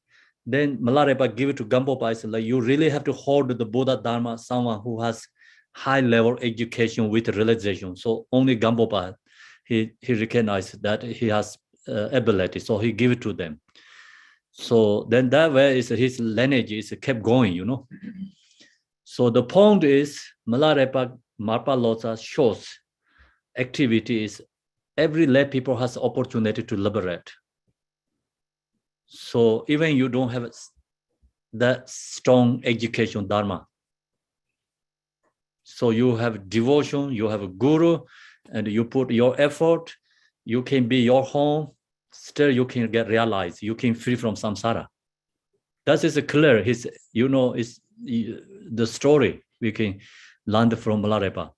then Milarepa give it to Gampopa, is like you really have to hold the Buddha Dharma, someone who has high level education with realization. So only Gampopa, he recognized that he has ability, so he give it to them. So then that way is his lineage is kept going, you know. So the point is Milarepa Marpa Loza shows activity is every lay people has opportunity to liberate. So even you don't have that strong education dharma. So you have devotion, you have a guru, and you put your effort, you can be your home, still you can get realized, you can free from samsara. That is clear. His, you know, is the story we can learn from Milarepa.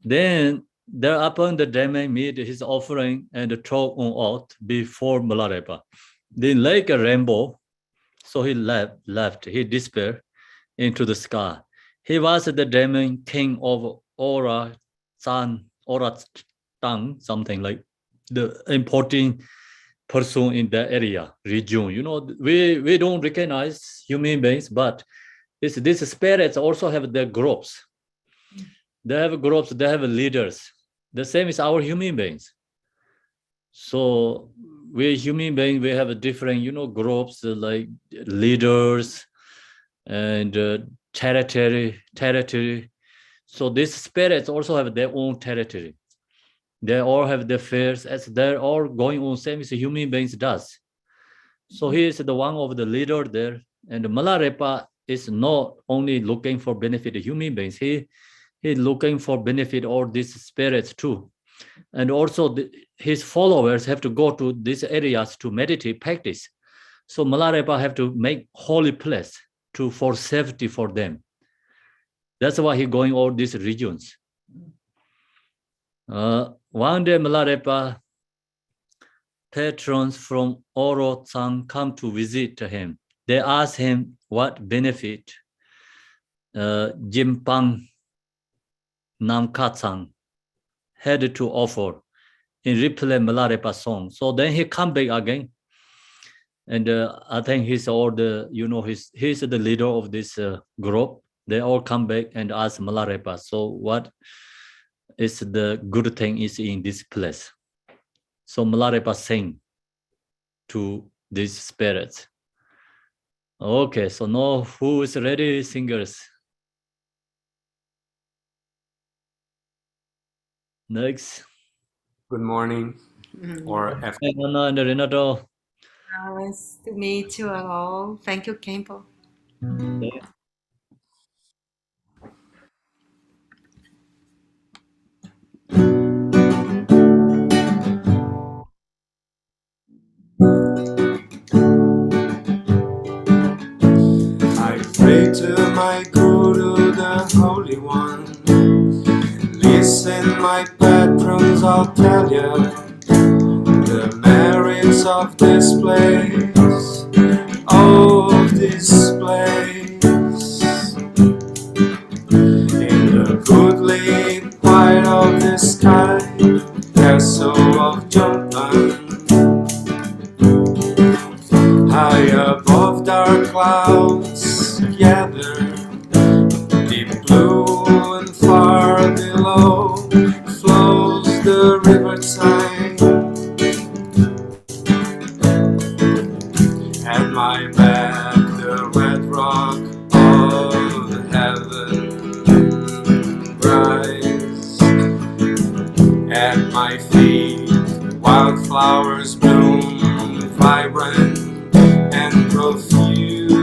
Then thereupon the demon made his offering and throw on oath before Milarepa. Then like a rainbow, so he left, he disappeared into the sky. He was the demon king of Ora Tang, something like the important person in that area, region. You know, we don't recognize human beings, but these spirits also have their groups. They have groups, they have leaders. The same as our human beings. So we human beings, we have a different, you know, groups like leaders and territory. So these spirits also have their own territory. They all have their fears, as they're all going on same as human beings does. So he is the one of the leader there. And Milarepa is not only looking for benefit of human beings, he's looking for benefit all these spirits too. And also his followers have to go to these areas to meditate, practice. So Milarepa have to make holy place for safety for them. That's why he's going all these regions. One day Milarepa patrons from Oro Tsang come to visit him. They ask him what benefit Jimpang Namkatsang had to offer in replay Milarepa song. So then he come back again. And I think he's all the, you know, he's the leader of this group. They all come back and ask Milarepa, so what is the good thing is in this place? So Milarepa sing to these spirits. Okay, so now who is ready, singers? Next. Good morning or afternoon. Anna and Renato. Nice to meet you all. Thank you, Kempo. Okay. I pray to my Guru, the Holy One. Listen, my patrons, I'll tell you the merits of this place, of this place. In the goodly quiet of the sky, castle of Jonathan. High above dark clouds gather, deep blue and far below flows the river Tyne. At my back the red rock of heaven rise. At my feet wildflowers bloom, vibrant and profuse.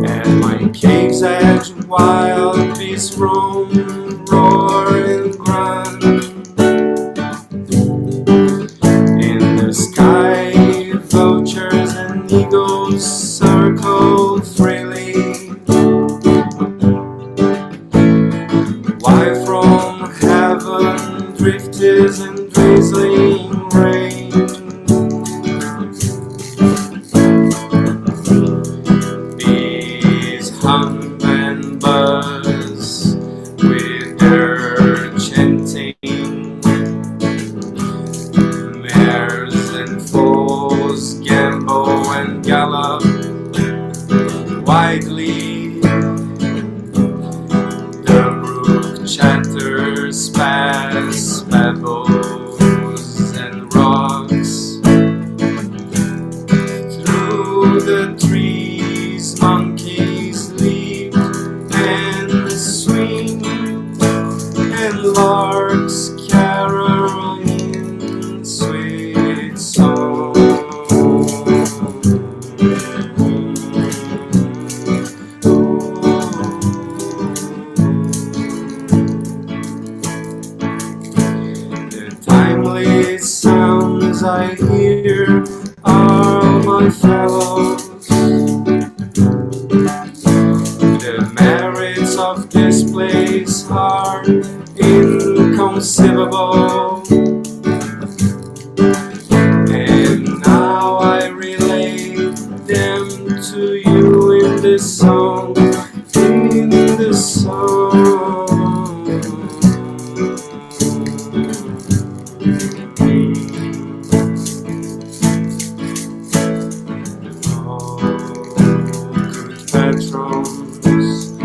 At my cave's edge wild beasts roam, roar and grunt. In the sky vultures and eagles circle freely. Why from heaven drifts and drizzling rain? Bees hum and buzz, rivers past pebbles and rocks. Through the trees, monkeys leap and swing, and larks carol in sweet song. The timely sounds I hear are my fellows. The merits of this place are inconceivable, and now I relate them to you in this song, in the song. Oh, good patrons,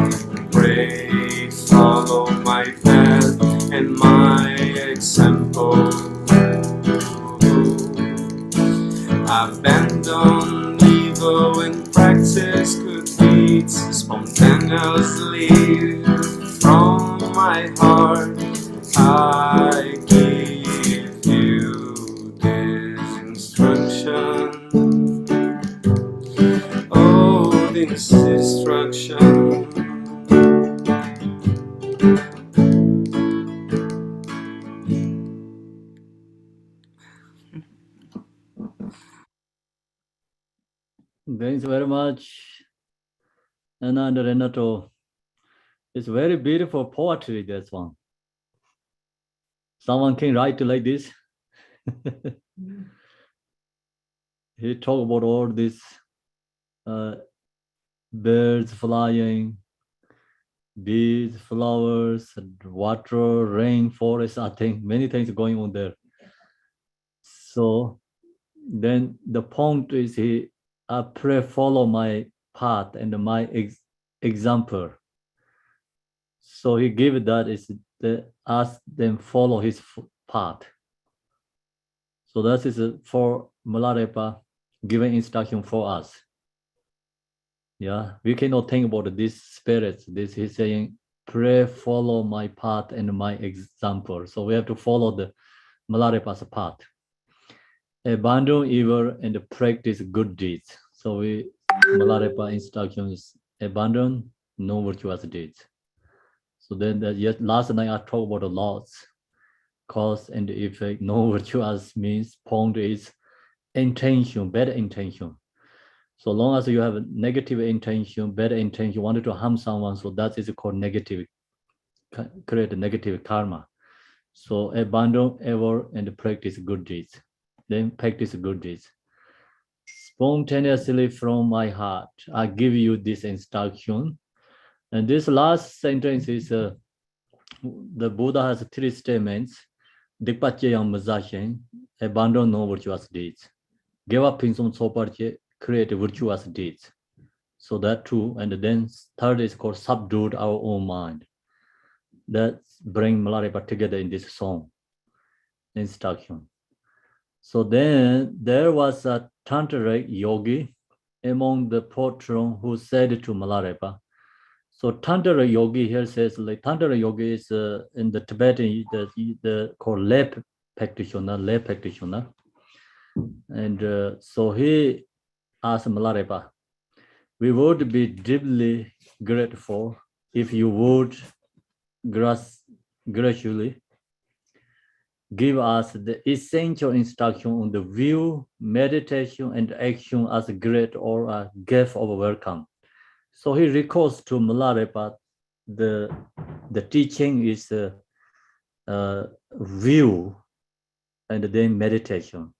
pray follow my path and my example. Abandon evil and practice good deeds spontaneously from my heart. I give you this instruction. Oh, this instruction. Thanks very much, Anna and Renato. It's very beautiful poetry, this one. Someone can write like this. He talked about all these birds flying, bees, flowers, water, rain, forest, I think many things going on there. So then the point is I pray follow my path and my example. So he gave that is ask them follow his path. So that is for Milarepa giving instruction for us. Yeah, we cannot think about these spirits. This he's saying, pray follow my path and my example. So we have to follow the Milarepa's path. Abandon evil and practice good deeds. So Milarepa instruction is abandon no virtuous deeds. So then last night I talked about the laws, cause and effect. No virtuous means point is intention, bad intention. So long as you have a negative intention, bad intention, wanted to harm someone, so that is called negative, create a negative karma. So abandon evil and practice good deeds. Then practice good deeds. Spontaneously from my heart, I give you this instruction. And this last sentence is, the Buddha has 3 statements. Dikpachayam mazashen, abandon no virtuous deeds. Give up in some soparche, create virtuous deeds. So that too. And then third is called subdued our own mind. That bring Milarepa together in this song instruction. So then there was a tantric yogi among the patron who said to Milarepa. So tantric yogi here says like tantric yogi is in the Tibetan the called lay practitioner. And so he asked Milarepa, we would be deeply grateful if you would graciously give us the essential instruction on the view, meditation, and action as a great or a gift of welcome. So he recalls to Milarepa the teaching is view and then meditation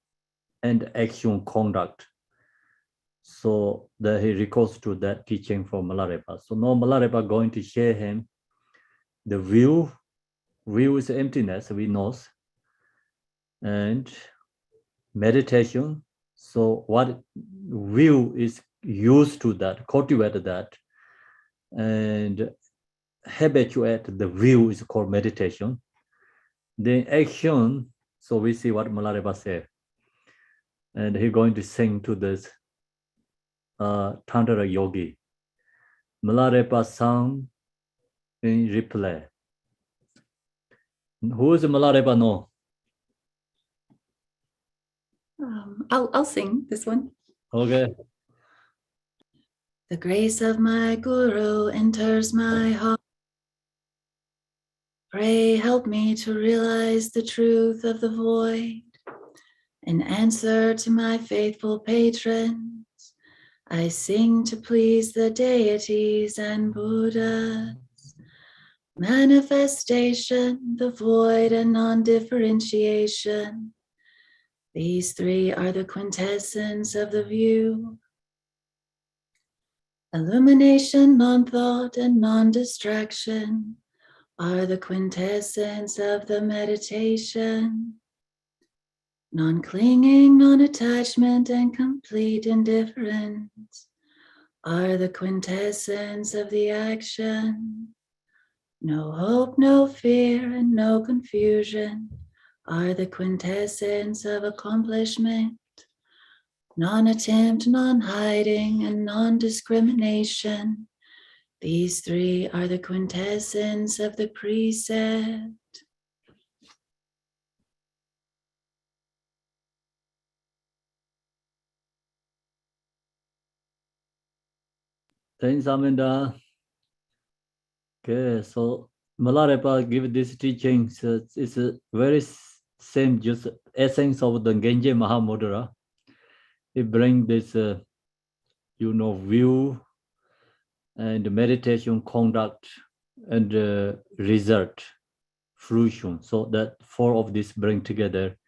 and action conduct. So that he recalls to that teaching from Milarepa. So now Milarepa going to share him the view. View is emptiness, we know. And meditation. So what view is used to that, cultivate that, and habituate the view is called meditation. Then action, so we see what Milarepa said. And he's going to sing to this Tantra yogi. Milarepa sung in replay. Who is Milarepa? No. I'll sing this one. Okay. The grace of my Guru enters my heart. Pray help me to realize the truth of the void. In answer to my faithful patrons, I sing to please the deities and Buddhas. Manifestation, the void, and non-differentiation. These three are the quintessence of the view. Illumination, non-thought, and non-distraction are the quintessence of the meditation. Non-clinging, non-attachment, and complete indifference are the quintessence of the action. No hope, no fear, and no confusion are the quintessence of accomplishment. Non-attempt, non-hiding, and non-discrimination. These three are the quintessence of the precept. Thanks, Aminda. Okay, so Milarepa give this teaching. So it's a very same, just essence of the Genje Mahamudra. He bring this, view and meditation conduct and result, fruition. So that four of this bring together,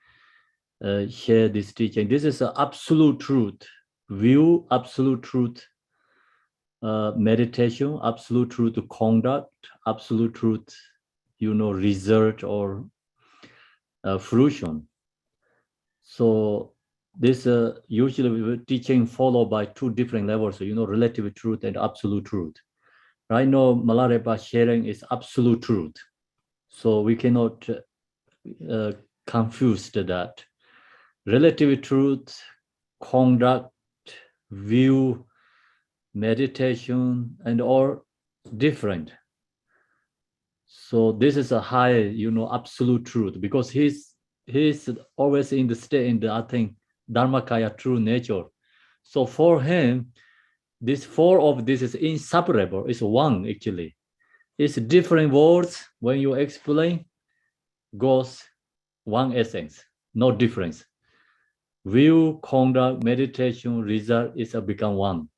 share this teaching. This is an absolute truth. View, absolute truth. Meditation, absolute truth conduct, absolute truth, result or fruition. So this usually teaching followed by two different levels, relative truth and absolute truth. Right now, Milarepa sharing is absolute truth. So we cannot confuse that. Relative truth, conduct, view, meditation, and all different. So this is a high, absolute truth, because he's always in the state, in the, I think, Dharmakaya, true nature. So for him, this four of this is inseparable. It's one, actually. It's different words when you explain, goes one essence, no difference. View, conduct, meditation, result is become one.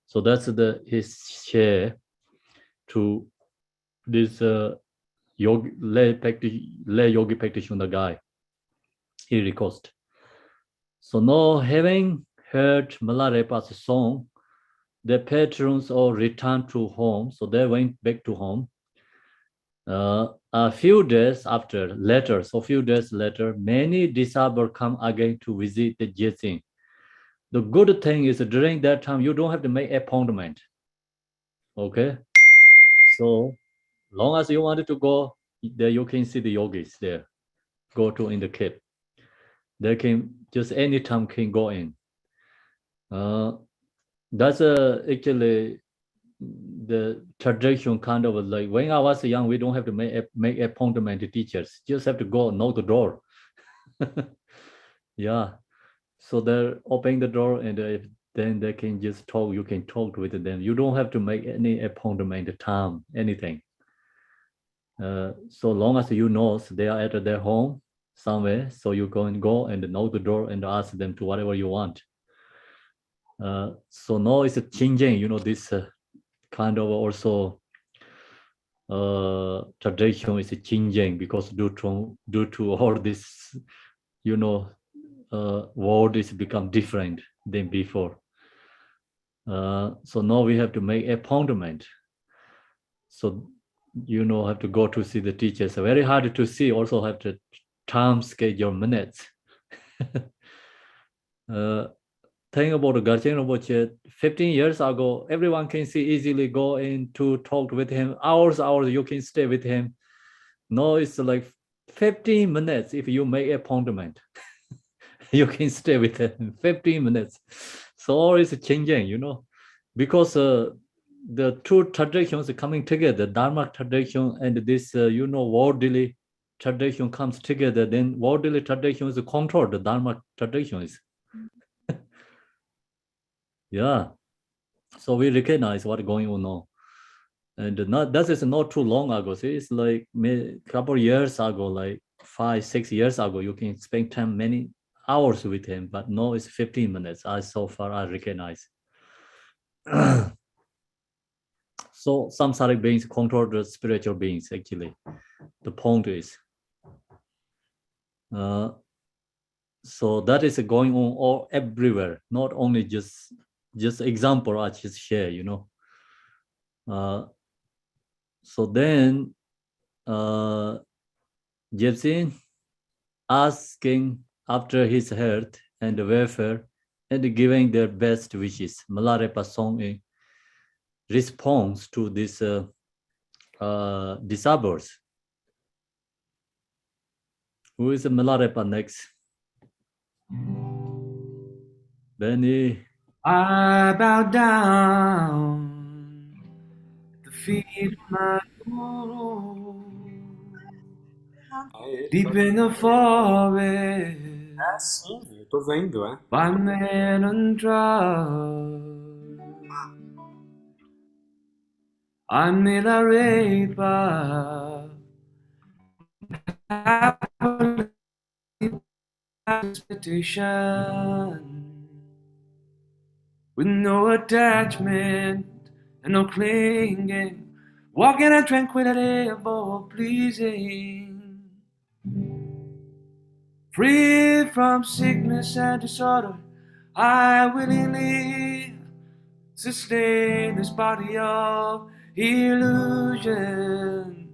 So that's his share to this lay yogi practitioner guy. He requested. So now, having heard Milarepa's song, the patrons all returned to home. So they went back to home. A few days later, many disciples come again to visit the Jetsin. The good thing is during that time, you don't have to make appointment. Okay? So long as you wanted to go, there you can see the yogis there. Go to in the cave. They can just anytime can go in. That's actually the tradition, kind of like when I was young, we don't have to make appointment to teachers. Just have to go knock the door. Yeah. So they're opening the door, and then they can just talk. You can talk with them. You don't have to make any appointment time, anything. So long as you know they are at their home somewhere, so you go and knock the door and ask them to whatever you want. So now it's changing, this kind of also tradition is changing, because due to all this, world is become different than before. So now we have to make appointment. So have to go to see the teachers. Very hard to see. Also have to time schedule minutes. Thing about Garchen Rinpoche, 15 years ago, everyone can see easily go in to talk with him. Hours, you can stay with him. No, it's like 15 minutes if you make appointment. You can stay with them 15 minutes. So all is changing, you know, because the two traditions coming together, Dharma tradition and this, you know, worldly tradition comes together, then worldly tradition is control the Dharma traditions. Yeah. So we recognize what's going on now. And that is not too long ago. See, it's like a couple of years ago, like 5-6 years ago, you can spend time many hours with him, but now it's 15 minutes. So far I recognize. So samsaric beings control the spiritual beings, actually. The point is. So that is going on all everywhere, not only just example I just share, you know. So then Jepsin asking after his health and welfare and giving their best wishes. Milarepa song in response to these disciples. Who is Milarepa next? Benny. I bow down at the feet of my Guru. Deep in the forest, Sim, eu tô vendo, é. by man and drought, I'm Milarepa, happily expectation, with no attachment and no clinging, walking in tranquility of all pleasing. Free from sickness and disorder, I willingly sustain this body of illusion.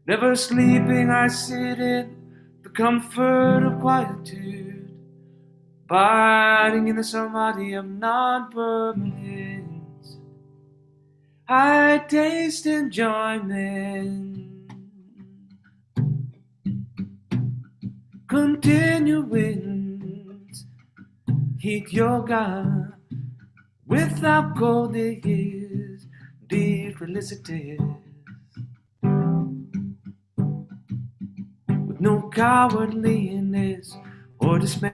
Never sleeping, I sit in the comfort of quietude, abiding in the samadhi of non-permanence. I taste enjoyment, continuance, heat yoga, without cold is deep felicity, with no cowardliness or dismay.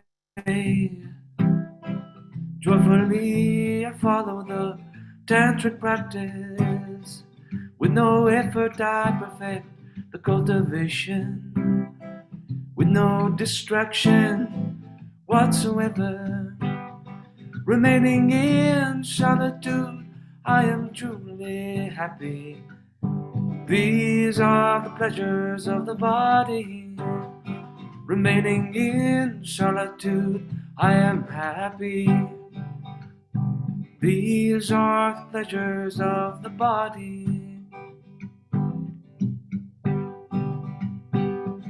Joyfully I follow the tantric practice, with no effort I perfect the cultivation, with no distraction whatsoever, remaining in solitude, I am truly happy. These are the pleasures of the body, remaining in solitude, I am happy. These are the pleasures of the body.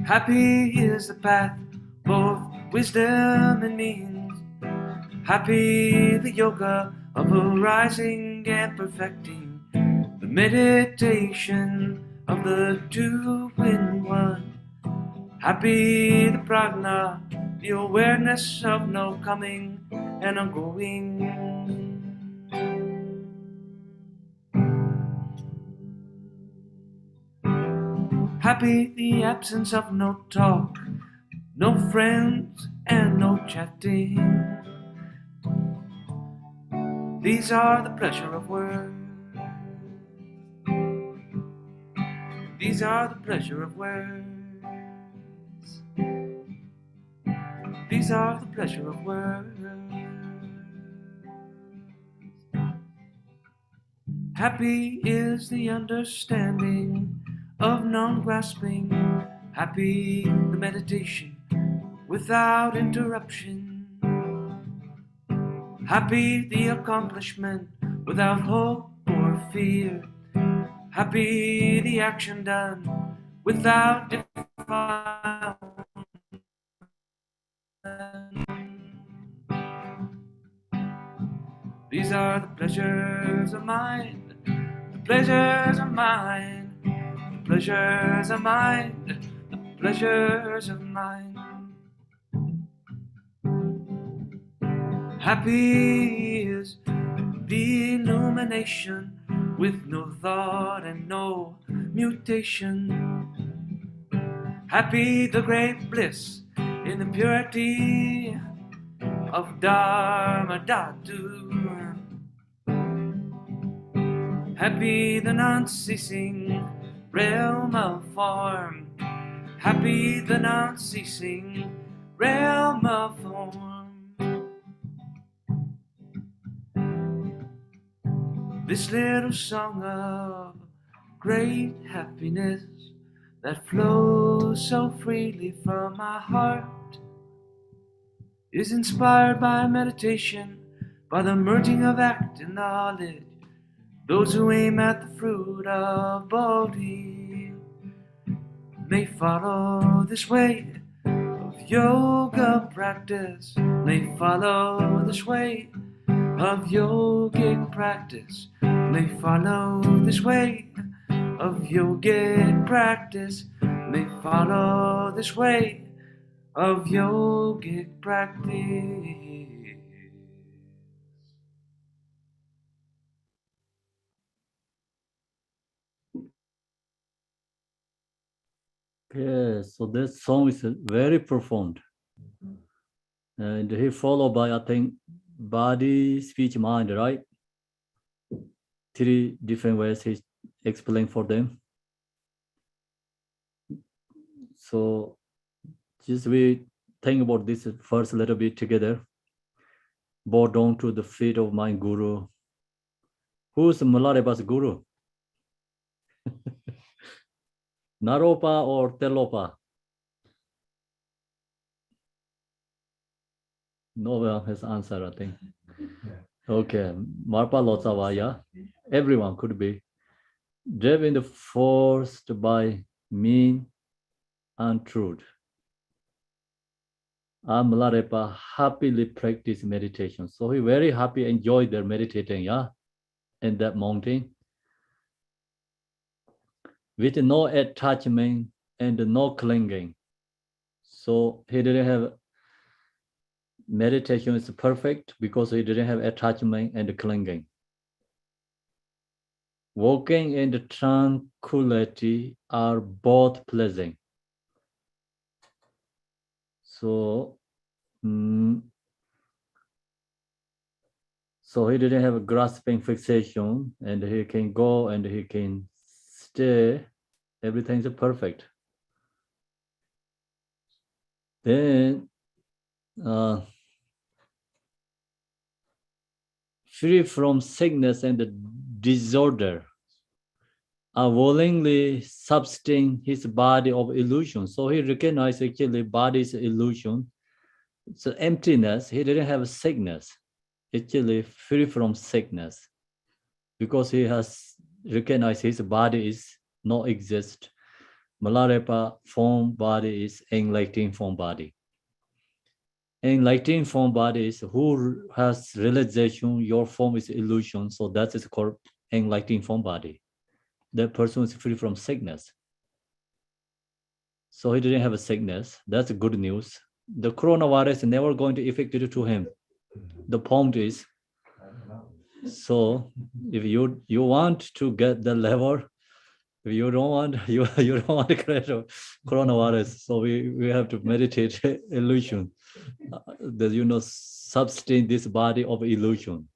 Happy is the path, both wisdom and means. Happy the yoga of arising and perfecting, the meditation of the two in one. Happy the prajna, the awareness of no coming and no going. Happy the absence of no talk, no friends and no chatting. These are the pleasure of words. These are the pleasure of words. These are the pleasure of words. Happy is the understanding of non-grasping. Happy the meditation without interruption. Happy the accomplishment without hope or fear. Happy the action done without defilement. These are the pleasures of mind, the pleasures of mind, the pleasures of mind, the pleasures of mine. Happy is the illumination with no thought and no mutation. Happy the great bliss in the purity of Dharma Dhatu. Happy the non-ceasing realm of form. Happy the non-ceasing realm of form. This little song of great happiness that flows so freely from my heart is inspired by meditation, by the merging of act and knowledge. Those who aim at the fruit of Bodhi may follow this way of yoga practice, may follow this way of yogic practice, may follow this way of yogic practice, may follow this way of yogic practice. Yes, so this song is very profound. And he followed by, I think, body, speech, mind, right? 3 different ways he explained for them. So just we think about this first a little bit together. Bow down to the feet of my guru. Who's Milarepa's guru? Naropa or Telopa? No one has answered, I think. Okay, Marpa Lotsawa, yeah. Everyone could be. Driven forced by mean and truth. Milarepa happily practice meditation. So he very happy, enjoyed their meditating, yeah, in that mountain. With no attachment and no clinging. So he didn't have meditation is perfect because he didn't have attachment and clinging. Walking in the tranquility are both pleasing. So, so he didn't have a grasping fixation, and he can go and he can stay. Everything's perfect. Then, free from sickness and disorder, willingly substituting his body of illusion. So he recognized actually body's illusion. So emptiness, he didn't have a sickness, actually free from sickness, because he has recognized his body is not exist. Milarepa form body is enlightened form body. Enlightened form body is who has realization, your form is illusion. So that is called enlightened form body. That person is free from sickness. So he didn't have a sickness. That's good news. The coronavirus is never going to affect it to him. The point is, so if you want to get the level, if you don't want, you don't want to create a coronavirus. So we have to meditate illusion. That sustain this body of illusion.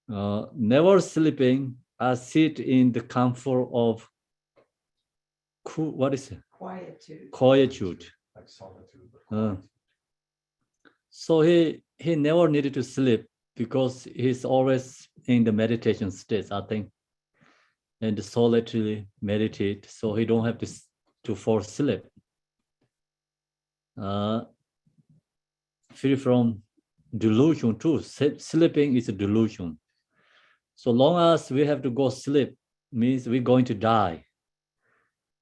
Never sleeping, sit in the comfort of what is it? Quietude. Like solitude. So he never needed to sleep because he's always in the meditation state, I think, and solitary meditate. So he don't have to force sleep. Free from delusion too. Sleeping is a delusion. So long as we have to go sleep, means we're going to die.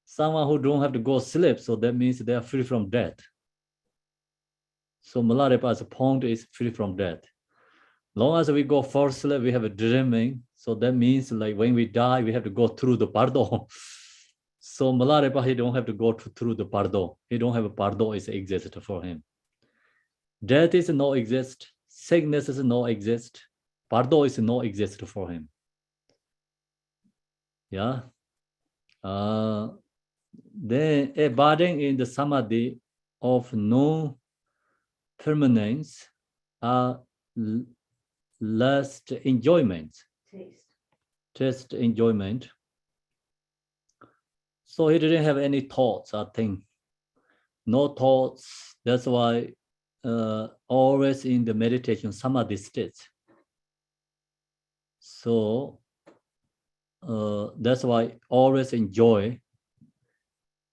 Someone who don't have to go sleep, so that means they are free from death. So Milarepa's point is free from death. Long as we go for sleep, we have a dreaming. So that means like when we die, we have to go through the pardon. So Milarepa, he don't have to go through the pardon. He don't have a pardon is exist for him. Death is no exist. Sickness is no exist. Pardon is no exist for him. Yeah. Then abiding in the samadhi of no permanence are last enjoyment. Taste enjoyment. So he didn't have any thoughts, I think. No thoughts. That's why always in the meditation, samadhi state. So that's why always enjoy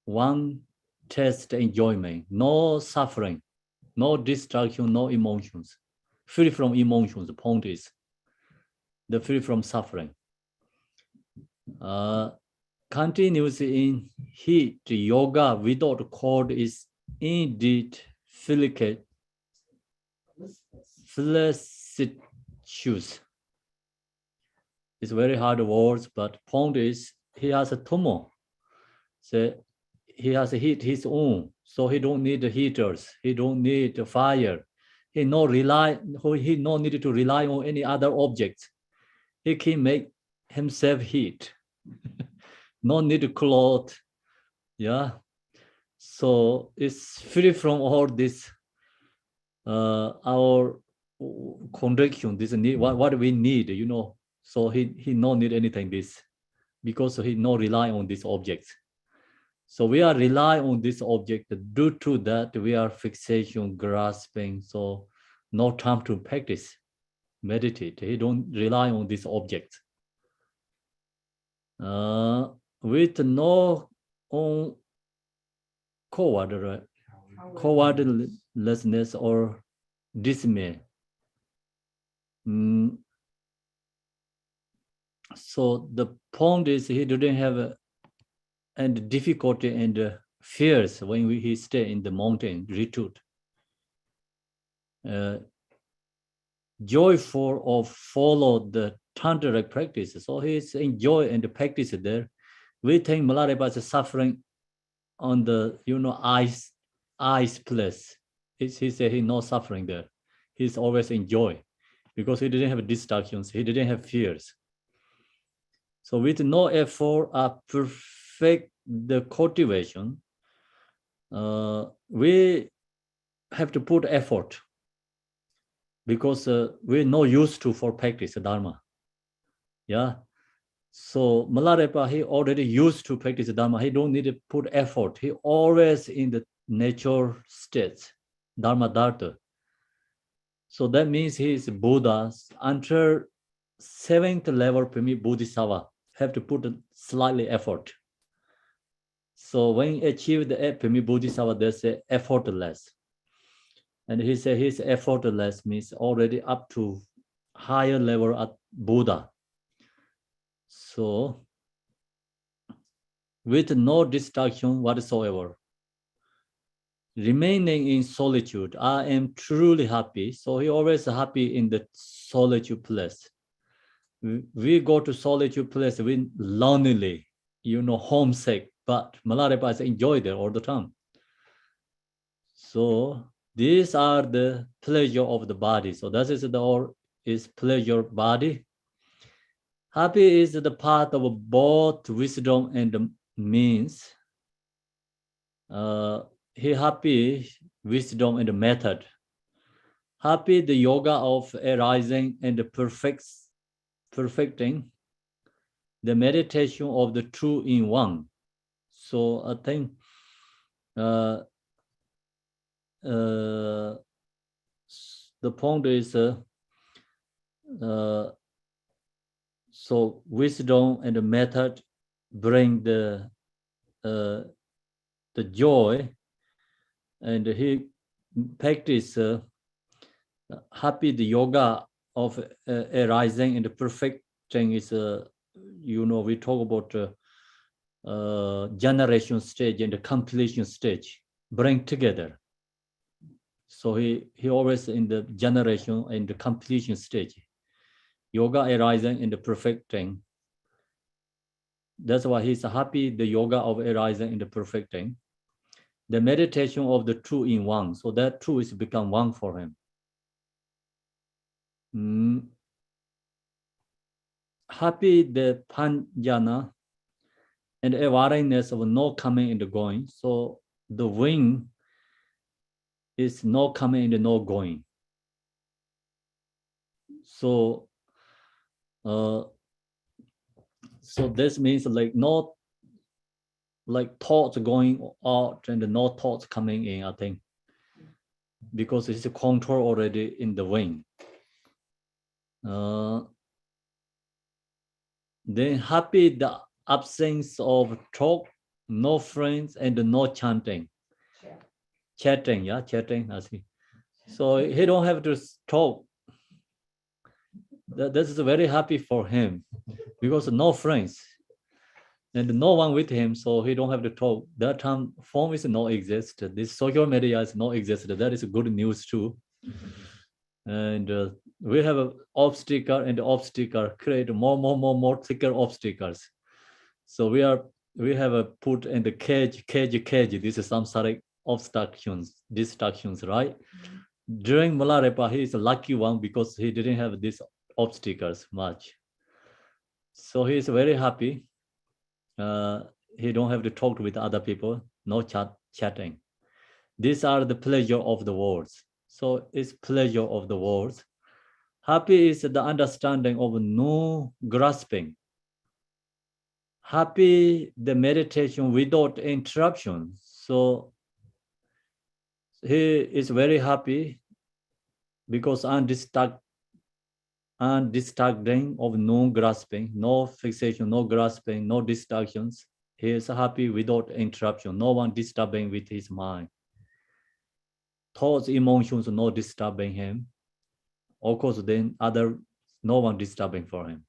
one taste enjoyment, no suffering, no distraction, no emotions. Free from emotions, the point is. The free from suffering. Continuous in heat yoga without cord is indeed felicity. It's very hard words, but point is he has a tumor. So he has a heat his own, so he don't need the heaters. He don't need the fire. He no need to rely on any other object. He can make himself heat. No need to clothe. Yeah. So it's free from all this our contradiction, this need what we need, you know. So he no need anything this because he no rely on this object. So we are rely on this object. Due to that, we are fixation, grasping. So no time to practice, meditate. He don't rely on this object. With no on cowardlessness or dismay. So the point is he didn't have and difficulty and fears when he stay in the mountain retreat. Joyful of follow the tantric practice. So he's enjoy and practice there. We think Milarepa is suffering on the ice place. He said he no suffering there. He's always enjoy because he didn't have distractions. He didn't have fears. So with no effort, perfect the cultivation. We have to put effort because we're not used to for practice Dharma. Yeah. So Milarepa, he already used to practice Dharma. He don't need to put effort. He always in the nature states, Dharma Dharta. So that means he is Buddha. Until 7th level Bodhisattva, have to put a slightly effort. So when he achieved the Bodhisattva, they say effortless. And he said his effortless means already up to higher level at Buddha. So with no distraction whatsoever, remaining in solitude, I am truly happy. So he always happy in the solitude place. We go to solitude place, we lonely, homesick, but Milarepa is enjoy there all the time. So these are the pleasure of the body. So that is is pleasure body. Happy is the path of both wisdom and means. He happy wisdom and method. Happy the yoga of arising and perfecting the meditation of the two in one. So I think the point is so wisdom and the method bring the joy, and he practice happy the yoga of arising and perfecting is we talk about generation stage and the completion stage bring together. So he always in the generation and the completion stage, yoga arising and the perfecting That's why he's happy, the yoga of arising and the perfecting. The meditation of the two in one. So that two is become one for him. Happy the panjana and awareness of no coming and going. So the wing is no coming and no going. So so this means like no like thoughts going out and no thoughts coming in, I think, because it's a control already in the wing. Then happy the absence of talk, no friends, and no chanting. Chatting, yeah, chatting. I see. So he don't have to talk. This is very happy for him because no friends and no one with him, so he don't have to talk. That time phone is not exist. This social media is not exist. That is good news too. And we have an obstacle and the obstacle create more thicker obstacles. So we have a put in the cage. This is some sort of obstructions, distractions, right? During Milarepa, he is a lucky one because he didn't have these obstacles much. So he is very happy. He don't have to talk with other people, no chatting. These are the pleasure of the words. So it's pleasure of the words. Happy is the understanding of no grasping. Happy the meditation without interruption. So he is very happy because undistracting of no grasping, no fixation, no grasping, no distractions. He is happy without interruption, no one disturbing with his mind. Thoughts, emotions, no disturbing him. Of course, then no one disturbing for him.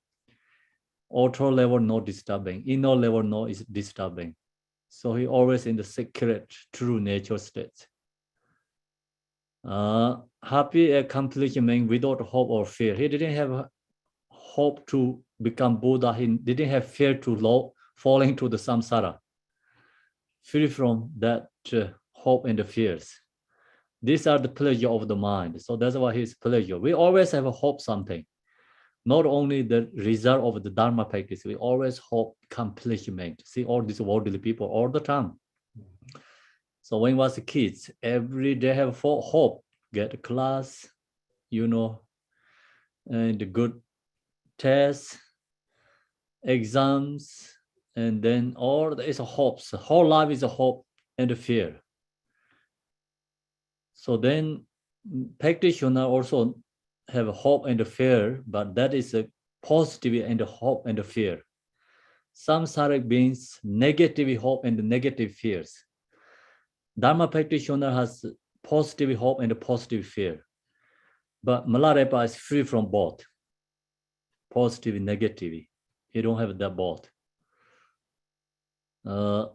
Outer level, no disturbing. Inner level, no is disturbing. So he always in the secret, true nature state. Happy accomplishment without hope or fear. He didn't have hope to become Buddha. He didn't have fear to fall into the samsara. Free from that hope and the fears. These are the pleasure of the mind. So that's why his pleasure. We always have a hope something. Not only the result of the Dharma practice, we always hope accomplishment. See all these worldly people all the time. So when we was kids, every day have hope, get a class, and good tests, exams, and then all is hopes. Whole life is a hope and a fear. So then practitioner also have a hope and a fear, but that is a positive and a hope and a fear. Samsaric beings negative hope and negative fears. Dharma practitioner has positive hope and a positive fear. But Milarepa is free from both. Positive and negative. You don't have that both.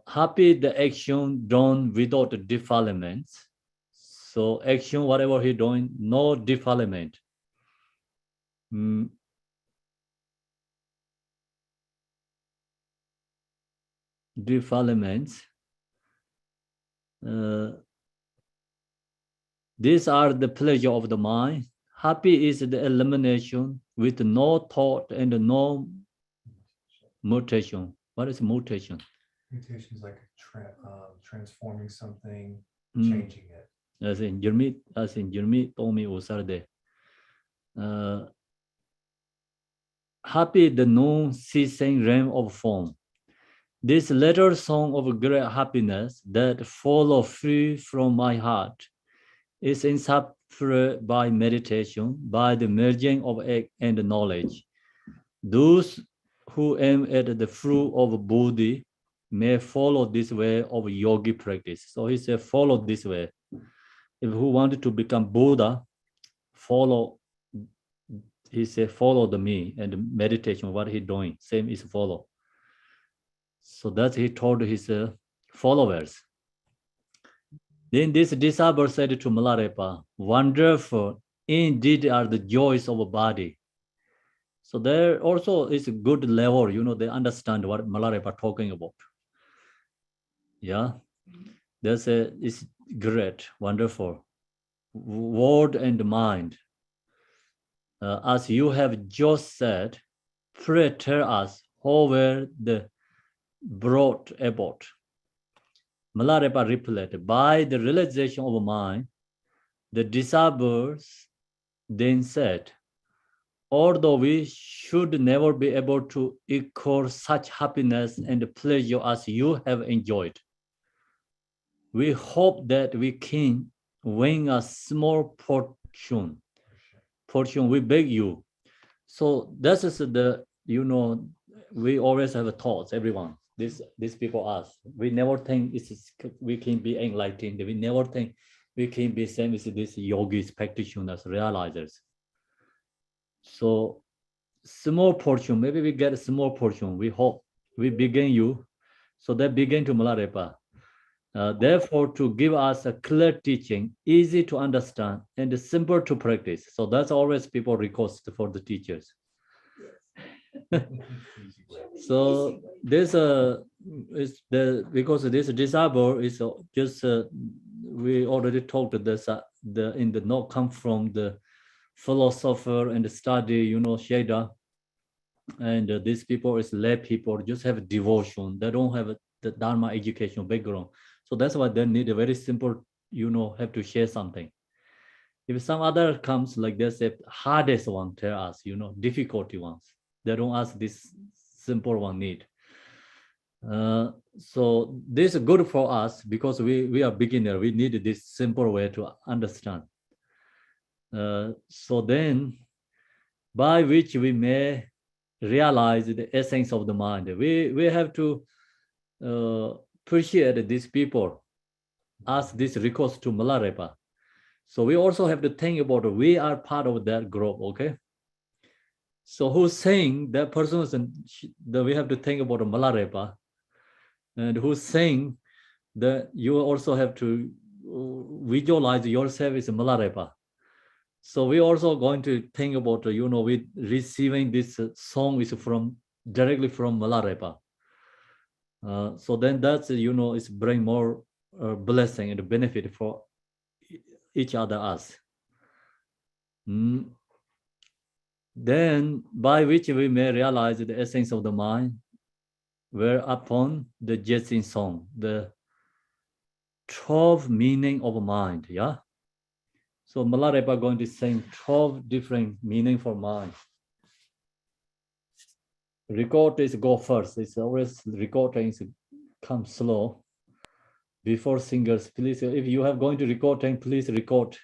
Happy the action done without defilements. So action, whatever he doing, no defilement. Defilements. These are the pleasure of the mind. Happy is the elimination with no thought and no mutation. What is mutation? Mutation is like transforming something, changing it. As in Jeremy told me Usarde. Happy the non-ceasing realm of form. This latter song of great happiness that follow free from my heart is inseparable by meditation, by the merging of act and knowledge. Those who aim at the fruit of Bodhi may follow this way of yogi practice. So he said, follow this way. If who wanted to become Buddha, follow, he said, follow the me and the meditation, what he doing, same is follow. So that he told his followers. Then this disciple said to Milarepa, wonderful, indeed are the joys of a body. So there also is a good level, they understand what Milarepa talking about. Yeah, it's great, wonderful. Word and mind. As you have just said, pray tell us how were the brought about. Milarepa replied, by the realization of mind, the disciples then said, although we should never be able to equal such happiness and pleasure as you have enjoyed, we hope that we can win a small portion. We beg you. So this is the, we always have thoughts, everyone. These people ask. We never think we can be enlightened. We never think we can be same as these yogis, practitioners, realizers. So small portion, maybe we get a small portion. We hope we begin you. So that begin to Milarepa. Therefore, to give us a clear teaching, easy to understand, and simple to practice. So that's always people request for the teachers. So this is because this disciple is just we already talked this in the note come from the philosopher and the study, Sheda, and these people is lay people, just have devotion. They don't have the Dharma education background. So that's why they need a very simple, have to share something. If some other comes like they say, hardest one tell us, difficulty ones. They don't ask this simple one need. So this is good for us because we are beginner. We need this simple way to understand. So then, by which we may realize the essence of the mind. We have to appreciate these people, ask this request to Milarepa. So we also have to think about we are part of that group, okay? So who's saying that person is that we have to think about Milarepa, and who's saying that you also have to visualize yourself as Milarepa. So we also going to think about, we receiving this song is directly from Milarepa. So then that's, it's bring more blessing and benefit for each other us. Then by which we may realize the essence of the mind, whereupon the Jetsin song, the 12 meaning of mind, yeah? So Milarepa going to sing 12 different meaning for mind. Record is go first. It's always recording come slow. Before singers, please, if you have going to record, please record.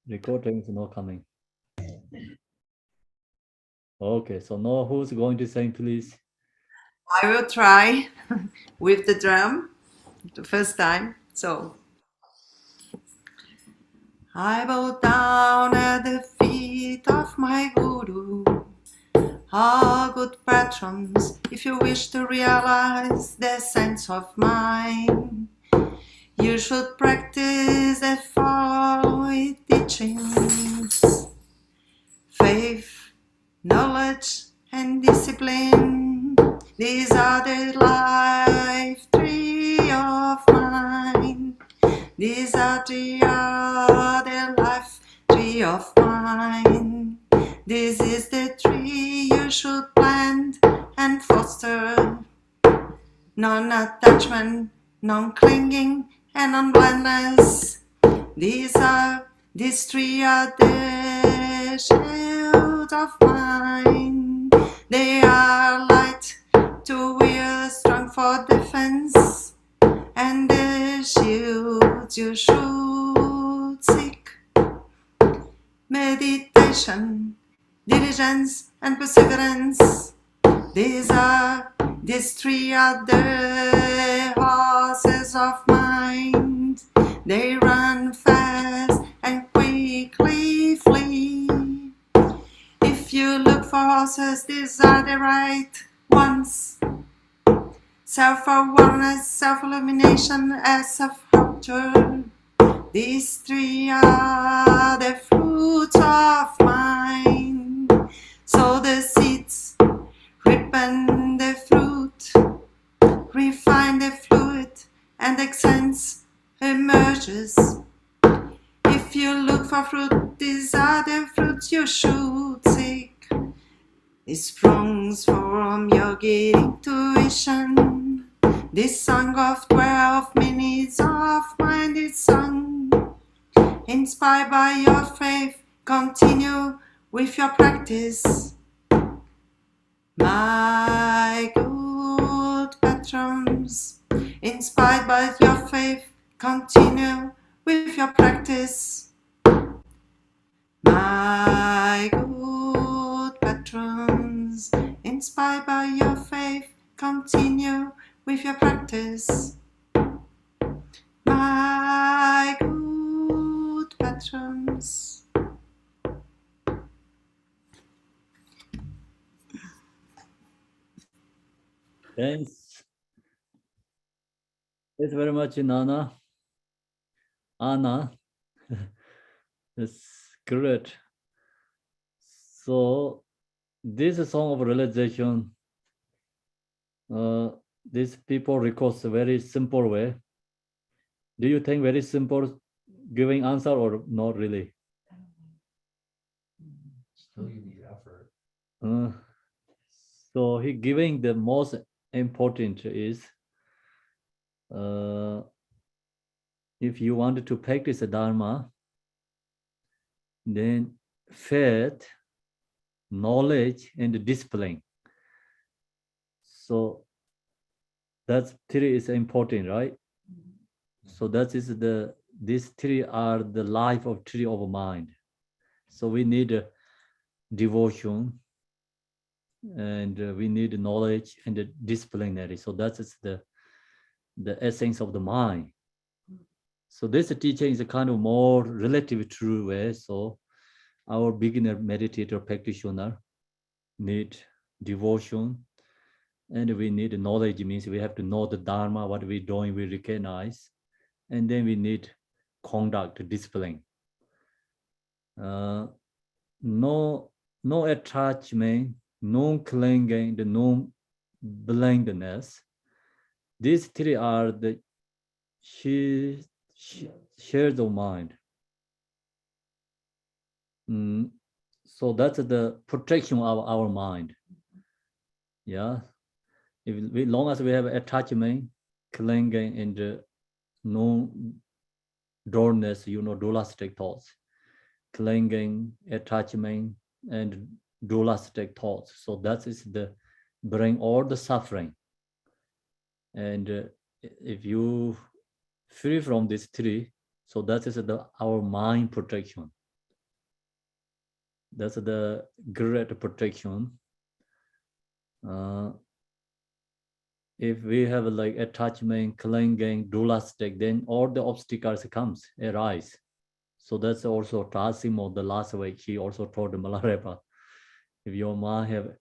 Recording is not coming. Okay, so now who's going to sing, please? I will try with the drum the first time. So I bow down at the feet of my Guru. Ah, good patrons, if you wish to realize the sense of mind, you should practice the following teachings: faith, knowledge, and discipline. These are the life tree of mine. These are the life tree of mine. This is the tree you should plant and foster. Non-attachment, non-clinging, and non-blindness. These three are the shield of mine. They are light to wear, strong for defense, and the shield you should seek. Meditation, diligence, and perseverance. These three are the horses of mind. They run fast and quickly flee. If you look for horses, these are the right ones. Self-awareness, self-illumination, as self-culture. These three are the fruits of mind. So the seeds ripen the fruit, refine the fluid, and essence emerges. If you look for fruit, these are the fruits you should seek. This springs from your good intuition. This song of 12 minutes of mind is sung. Inspired by your faith, continue with your practice. My good patrons, inspired by your faith, continue with your practice. My good patrons, inspired by your faith, continue with your practice. My good patrons. Thanks. Thanks very much, Nana. Anna. It's great. So this song of realization, these people request a very simple way. Do you think very simple giving answer or not really? Still you need effort. So he giving the most important is if you want to practice the Dharma, then faith, knowledge, and discipline. So that's three is important, right? So that is these three are the life of tree of mind. So we need devotion, and we need knowledge and disciplinary. So that is the essence of the mind. So this teaching is a kind of more relative true way. So our beginner meditator practitioner need devotion, and we need knowledge. Means we have to know the Dharma, what we're doing, we recognize, and then we need conduct, discipline. No attachment, no clinging, no blindness. These three are the shares of mind. So that's the protection of our mind. Yeah. If long as we have attachment, clinging, and no dullness, dualistic thoughts, clinging, attachment, and dualistic thoughts. So that is the bring all the suffering. And if you free from these three, so that is our mind protection. That's the great protection. If we have like attachment, clinging, dualistic, then all the obstacles arise. So that's also Tassimo, the last week, he also told Milarepa, if your mind have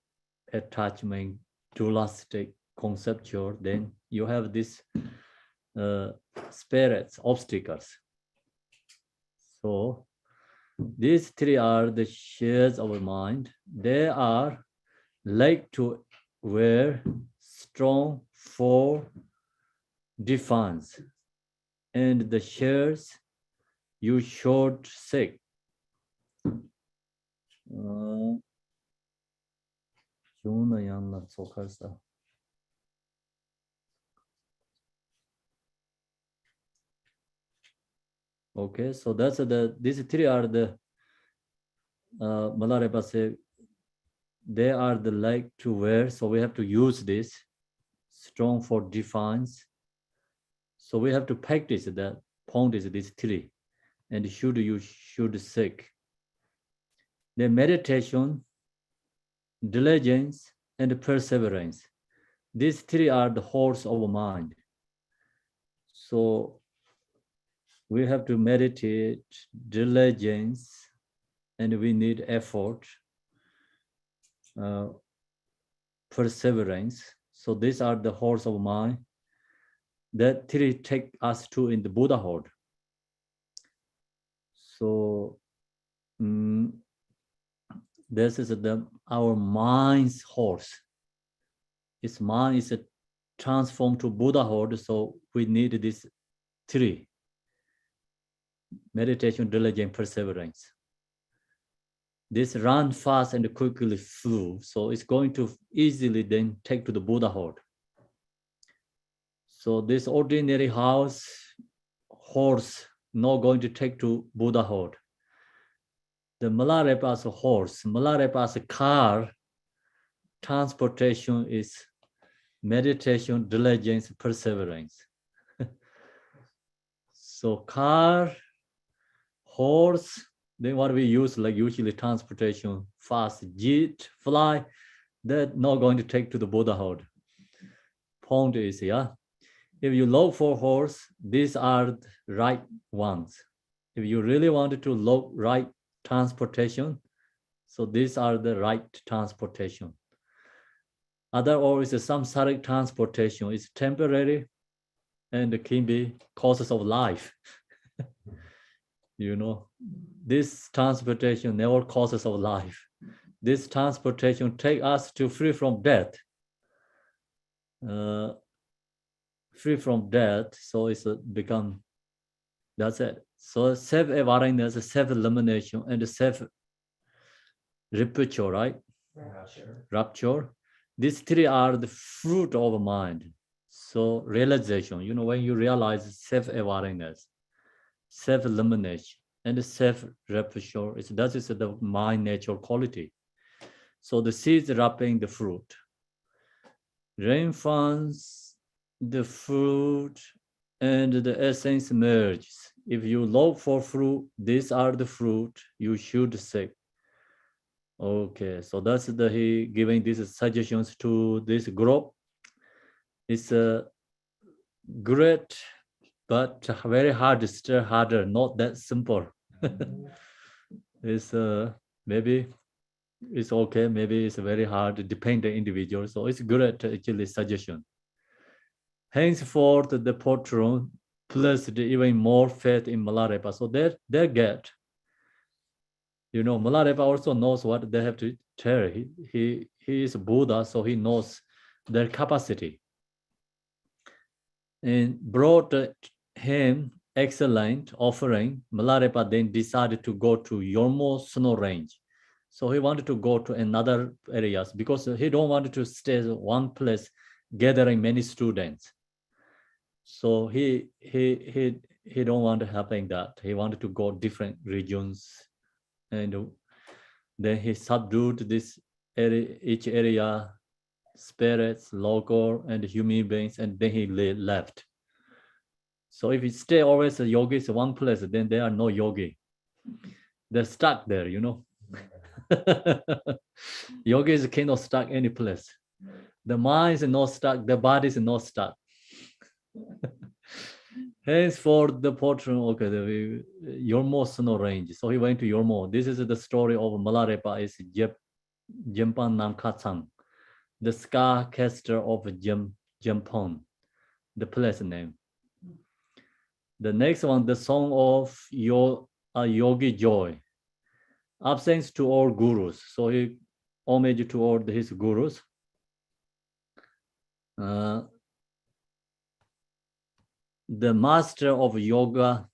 attachment, dualistic, conceptual, then you have this spirits, obstacles. So these three are the shares of our mind. They are like to wear strong for defense, and the shares you should seek. Okay, so that's these three are the Milarepa say they are the like to wear, so we have to use this strong for defense. So we have to practice that point is these three, and you should seek. The meditation, diligence, and perseverance. These three are the horse of mind. So we have to meditate, diligence, and we need effort, perseverance. So these are the horse of mind. That three take us to in the Buddhahood. So this is our mind's horse. Its mind is transformed to Buddhahood, so we need these three: meditation, diligence, perseverance. This run fast and quickly flew, so it's going to easily then take to the Buddhahood. So this ordinary horse not going to take to Buddhahood. The Milarepa's horse, Milarepa's car, transportation is meditation, diligence, perseverance. So car, horse, then what we use, like usually transportation, fast, jet, fly, they're not going to take to the Buddhahood. Point is, yeah, if you look for horse, these are the right ones. If you really wanted to look right transportation, so these are the right transportation. Otherwise, samsaric transportation is temporary and can be causes of life. You know, this transportation never causes of life. This transportation take us to free from death. Free from death, so it's become, that's it. So self-awareness, self-elimination, and self-rupture, right? Rapture. These three are the fruit of mind. So realization, you know, when you realize self-awareness, self-elimination, and self-rupture, that is the mind nature quality. So the seeds wrapping the fruit. Rain falls, the fruit and the essence merges. If you look for fruit, these are the fruit you should seek. Okay, so that's he giving these suggestions to this group. It's a great, but very hard, still harder, not that simple. It's maybe it's okay, maybe it's very hard, depend the individual. So it's great actually suggestion. Henceforth, the patron placed even more faith in Milarepa. So they get, you know, Milarepa also knows what they have to tell. He is Buddha, so he knows their capacity. And brought him excellent offering. Milarepa then decided to go to Yormo snow range. So he wanted to go to another areas because he don't want to stay in one place gathering many students. So he don't want to happen that. He wanted to go different regions, and then he subdued this area, each area, spirits, local, and human beings, and then he left. So if you stay always a yogi in one place, then there are no yogi. They're stuck there, you know. Yogis cannot stuck any place. The mind is not stuck, the body is not stuck. Henceforth, the patron, okay, Yormo snow range. So he went to Yormo. This is the story of Milarepa, is Jempan Namkatsang, the scar caster of Jempon, the place name. The next one, the song of Yogi Joy. Absence to all gurus. So he homage to all his gurus. The master of yoga,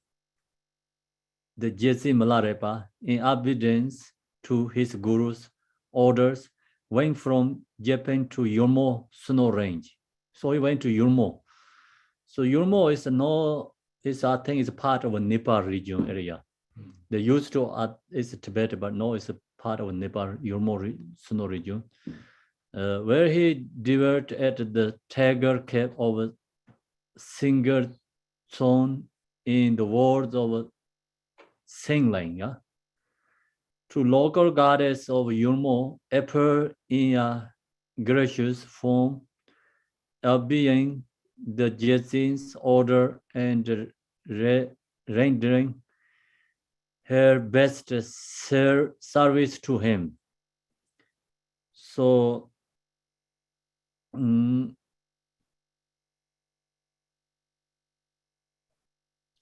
the Jesse Milarepa, in obedience to his guru's orders, went from Japan to Yormo snow range. So he went to Yormo. So Yormo is I think it's part of a Nepal region area. They used to it's Tibet, but no, it's a part of Nepal, Yormo snow region, where he delivered at the tiger cave of singer song in the words of Singling, yeah? To local goddess of Yurmo appear in a gracious form, obeying the Jetsin's order and rendering her best service to him. So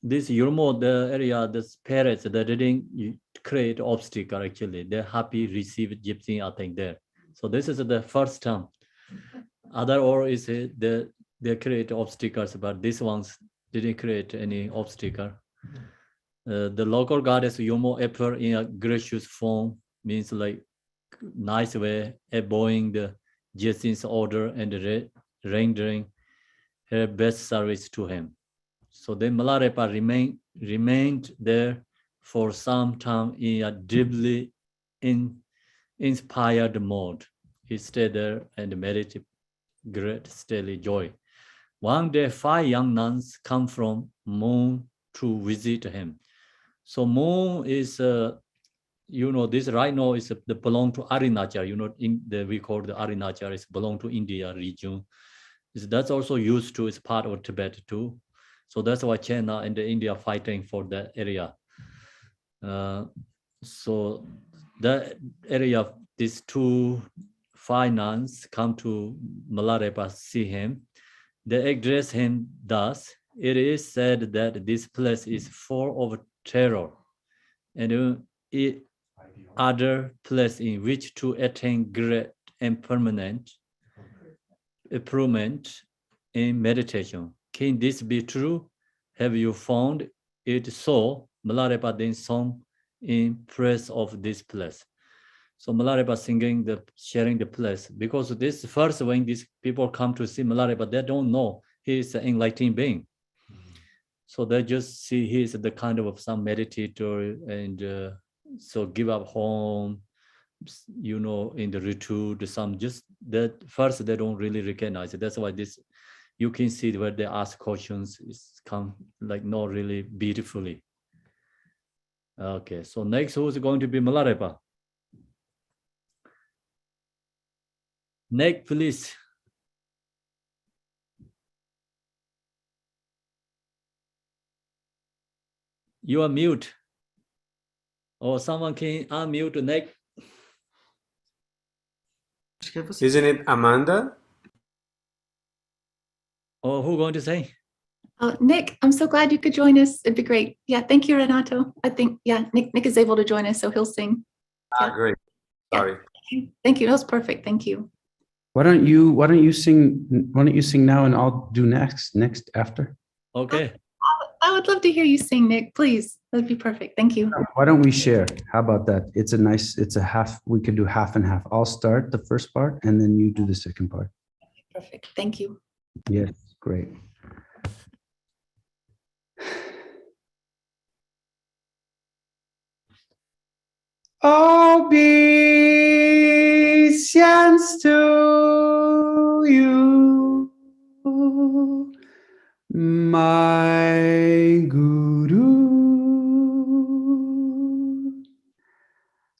this Yurmo, the area, the parrots, they didn't create obstacle actually. They're happy received gypsy, I think there. So this is the first time. Other or is they create obstacles, but these ones didn't create any obstacle. The local goddess Yomo appear in a gracious form, means like nice way, obeying the Jesse's order and rendering her best service to him. So then Milarepa remained there for some time in a deeply inspired mode. He stayed there and meditated great steady joy. One day, 5 young nuns come from Moon to visit him. So Moon is, this right now is belong to Arunachal. We call the Arunachal is belong to India region. That's also used to, it's part of Tibet too. So that's why China and India fighting for that area. So that area, these 5 nuns come to Milarepa, see him. They address him thus: it is said that this place is full of terror, and other place in which to attain great and permanent improvement in meditation. Can this be true? Have you found it so? Milarepa then sung in praise of this place. So Milarepa singing, sharing the place, because this first when these people come to see Milarepa, they don't know he is an enlightened being. So they just see he is the kind of some meditator, and so give up home, in the retreat, some just that first they don't really recognize it. That's why this, you can see where they ask questions, it's come like not really beautifully. Okay, so next who's going to be Milarepa? Next, please. You are mute. Or someone can unmute next. Acho que é você. Isn't it Amanda? Or who going to say? Nick, I'm so glad you could join us. It'd be great. Yeah, thank you, Renato. I think, Nick is able to join us, so he'll sing. Ah, great. Sorry. Thank you. That was perfect. Thank you. Why don't you sing now and I'll do next after? Okay. I would love to hear you sing, Nick. Please. That'd be perfect. Thank you. Why don't we share? How about that? It's a half, we could do half and half. I'll start the first part and then you do the second part. Perfect. Thank you. Yes, great. Obeisance to you, my Guru.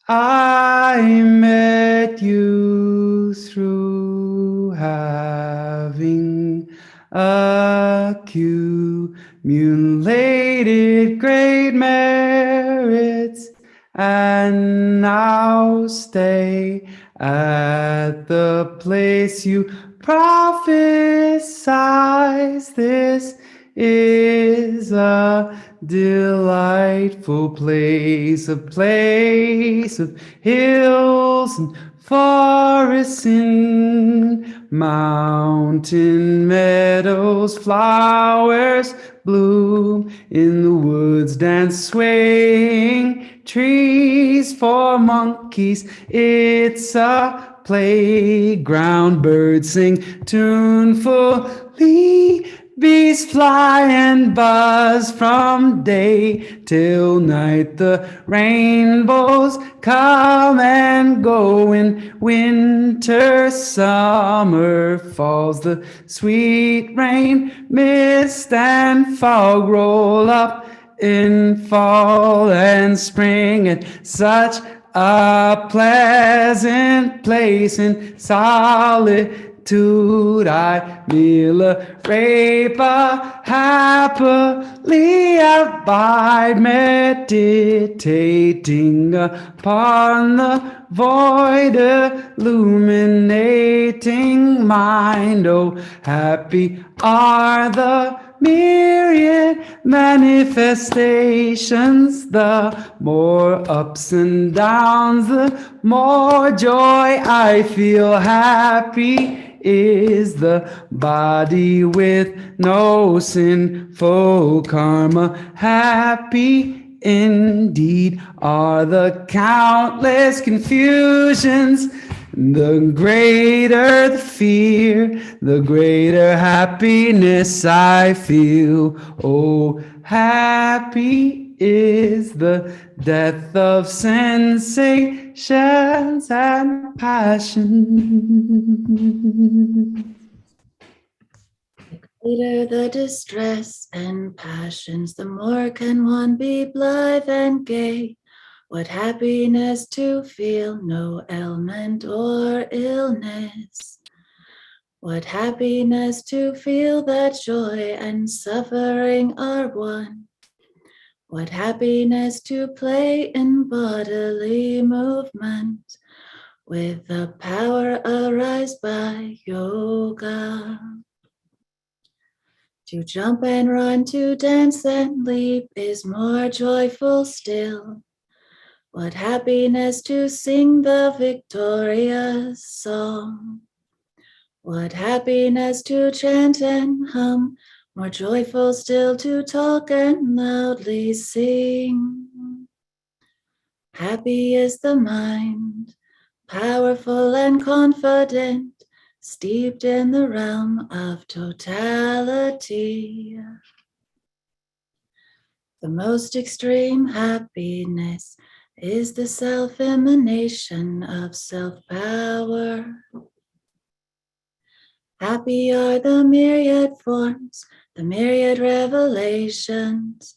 I met you through having accumulated great merits, and now stay at the place you prophesize. This is a delightful place, a place of hills and forests in mountain meadows. Flowers bloom in the woods, dance swaying trees for monkeys. It's a playground, birds sing tunefully. Bees fly and buzz from day till night. The rainbows come and go in winter, summer, falls. The sweet rain, mist and fog roll up in fall and spring. And such a pleasant place in solitude. I Milarepa happily abide, meditating upon the void, illuminating mind. Oh, happy are the myriad manifestations, the more ups and downs, the more joy I feel. Happy is the body with no sinful karma. Happy indeed are the countless confusions. The greater the fear, the greater happiness I feel. Oh, happy is the death of sensations and passion. Greater the distress and passions, the more can one be blithe and gay. What happiness to feel no ailment or illness. What happiness to feel that joy and suffering are one. What happiness to play in bodily movement with the power arise by yoga. To jump and run, to dance and leap is more joyful still. What happiness to sing the victorious song. What happiness to chant and hum, more joyful still to talk and loudly sing. Happy is the mind, powerful and confident, steeped in the realm of totality. The most extreme happiness is the self-emanation of self-power. Happy are the myriad forms, the myriad revelations,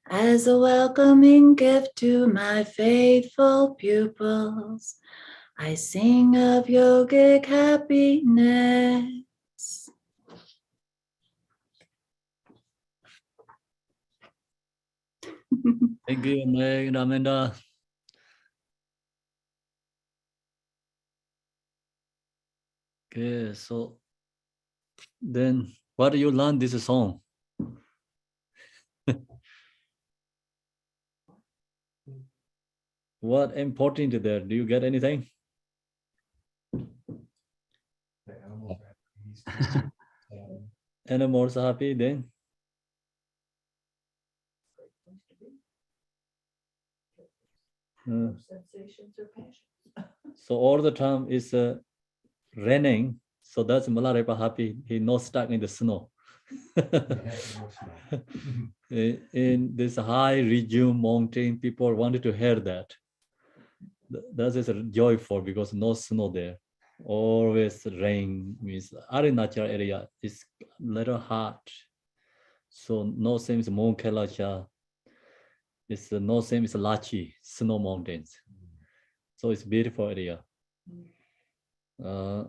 as a welcoming gift to my faithful pupils. I sing of yogic happiness. Thank you, Meg, Ramenda. Okay, so then what do you learn this song? What important there? Do you get anything? Animals are happy then? So all the time is raining, so that's Milarepa happy. He's not stuck in the snow. In this high region mountain, people wanted to hear that. That is joyful because no snow there. Always rain means our natural area is little hot. So no same as Mount Kailacha. It's no same as Lachi, snow mountains. So it's beautiful area. So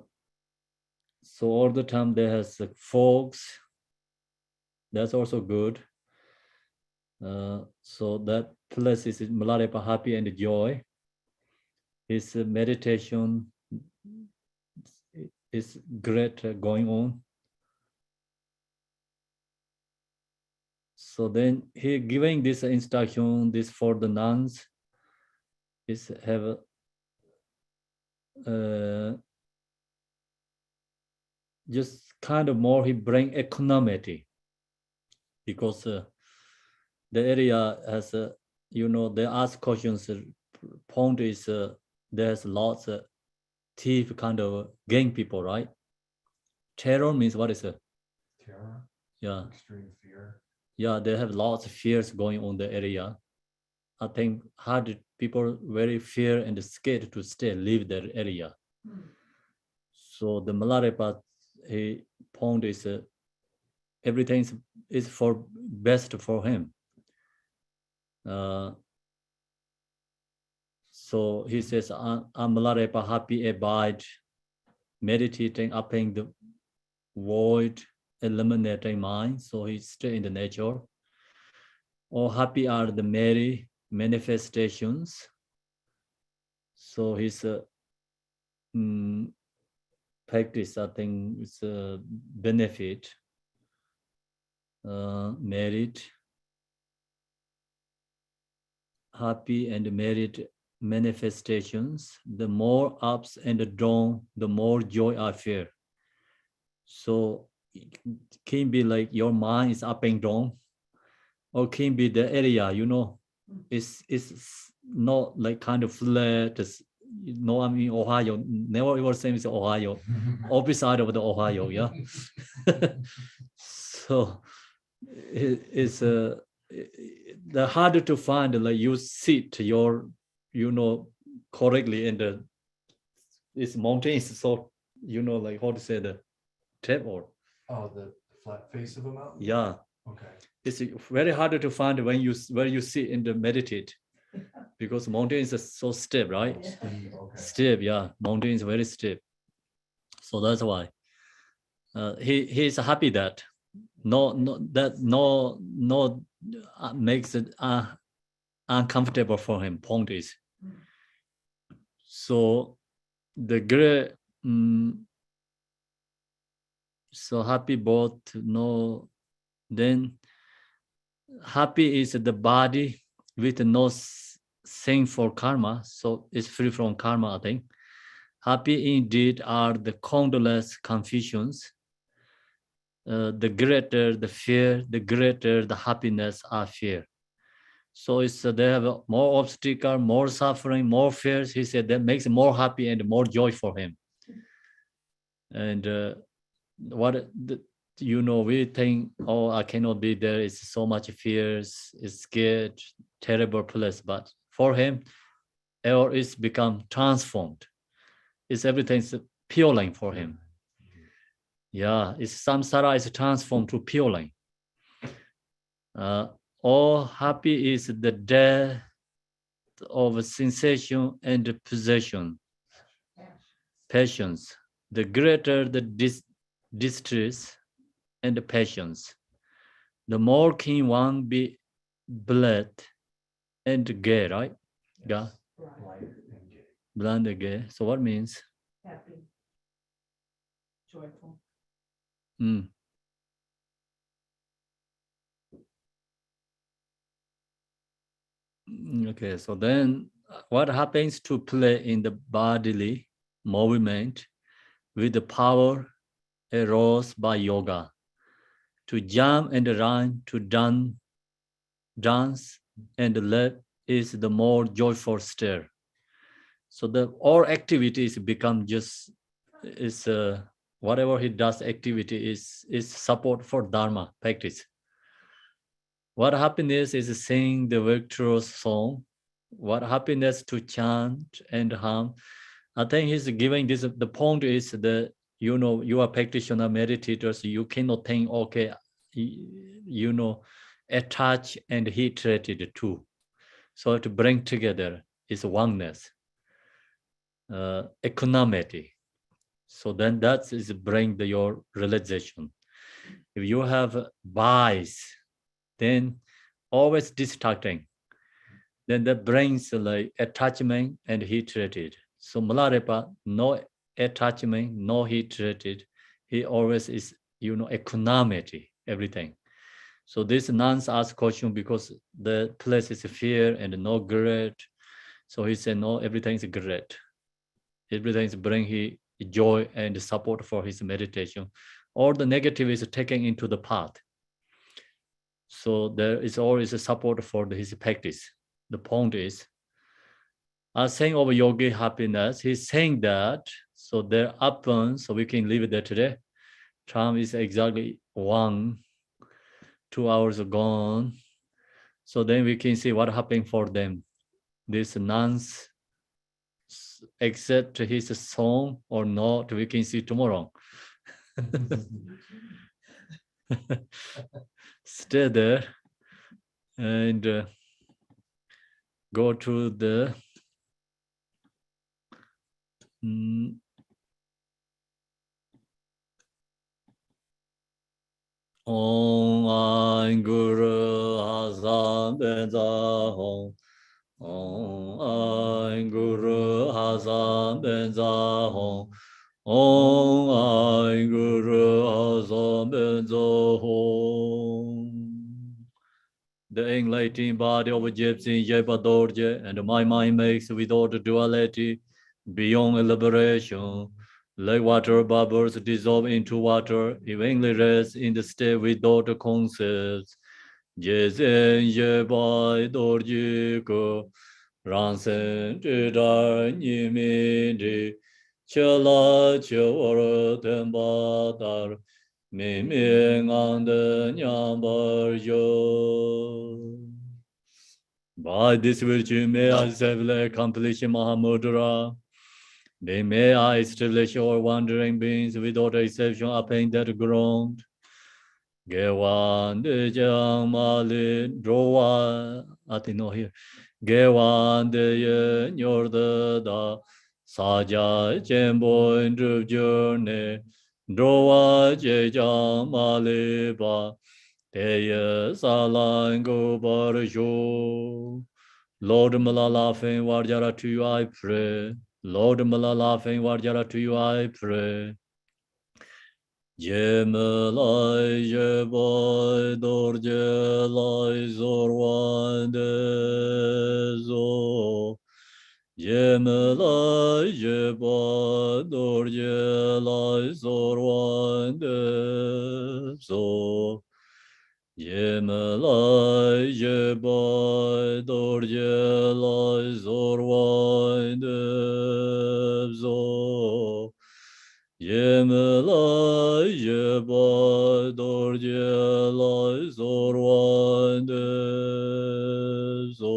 all the time there has fogs. That's also good. So that place is Milarepa happy and joy. His meditation is great going on. So then he giving this instruction, this for the nuns, is have just kind of more he bring equanimity, because the area has they ask questions. Point is there's lots of thief kind of gang people, right? Terror means what is it? Terror. Yeah. Extreme fear. Yeah, they have lots of fears going on the area. I think hard people very fear and scared to live that area. So the Milarepa point is everything is for best for him. So he says, I'm Milarepa happy abide, meditating, upping the void, eliminating mind. So he stay in the nature. Or happy are the merry manifestations. So his practice, I think, is a benefit. merit, happy and merit manifestations, the more ups and downs, the more joy I feel. So it can be like your mind is up and down, or can be the area, it's not like kind of flat. I mean Ohio, never ever same as Ohio, opposite side of the Ohio, yeah. So it's the harder to find, like you sit your, correctly in the this mountain is so, like how to say the tap or The flat face of a mountain? yeah. Okay. It's very hard to find when where you sit in the meditate, because mountain is so steep, right? Steep, okay. Steep, yeah. Mountain is very steep. So that's why he is happy that no makes it uncomfortable for him. Point is, so the great so happy both no, then happy is the body with no sinful karma, so it's free from karma, I think. Happy indeed are the countless confusions. The greater the fear, the greater the happiness are fear. So it's they have more obstacle, more suffering, more fears. He said that makes more happy and more joy for him. And we think, oh, I cannot be there. It's so much fears. It's scared, terrible place. But for him, or it's become transformed. It's everything's pure line for him. Yeah, it's samsara is transformed to pure line. All happy is the death of sensation and possession, passions. The greater the distress and the passions, the more can one be bled and gay, right? Yeah. Blind and gay. So what means? Happy, joyful. Okay, so then what happens to play in the bodily movement with the power aroused by yoga? To jump and run, to dance and laugh is the more joyful stir. So the all activities become just whatever he does activity is support for dharma practice. What happiness is sing the virtuous song. What happiness to chant and hum. I think he's giving this, the point is that, you are practitioner, meditators, you cannot think, okay, attach and hatred too. So to bring together is oneness, equanimity. So then that is bring your realization. If you have bias, then always distracting, then that brings like attachment and hatred. So Milarepa, no attachment, no hatred. He always is, equanimity, everything. So this nuns ask question because the place is fear and no great. So he said, no, everything is great. Everything is bring he joy and support for his meditation. All the negative is taken into the path. So there is always a support for his practice. The point is, saying of yogi happiness, he's saying that, so there happens, so we can leave it there today. Time is exactly 2 hours gone. So then we can see what happened for them. These nuns accept his song or not, we can see tomorrow. Stay there and go to the Om Ain Guru Hazam Benza Hong. Om Ain Guru Hazam Benza Hong. Om Ain Guru Hazam Benza Hong. the enlightening body of Gypsy Jepadorje, and my mind makes without duality, beyond elaboration, like water bubbles dissolve into water, evenly rest in the state without concepts. Jezen Jebai Dorjiko, Ransen Jidar Nimindi, Chela Chewara Tembadar, Miming on the Nyambar Yo. By this virtue may I safely accomplish Mahamudra. They may I establish all wandering beings without exception upon that ground. Gewan de Jang Mali Drowa Atino here. Gewan de Yen Yorda da Saja Jembo in Drup Journey. Drowa Je Jang Mali Ba Teye Salan Go Barjo. Lord Malala Fain Warjara to you I pray. Lord Malala Fain Warjara to you I pray. Jemelai Jebai Dorje Lai Zorwande Zo. Jemelai Jebai Dorje Lai Zorwande Zo. Jemelai Jebai Dorje Lai Zorwande Zo. Jemelai Jebai Dorje Lai Zorwande Zo.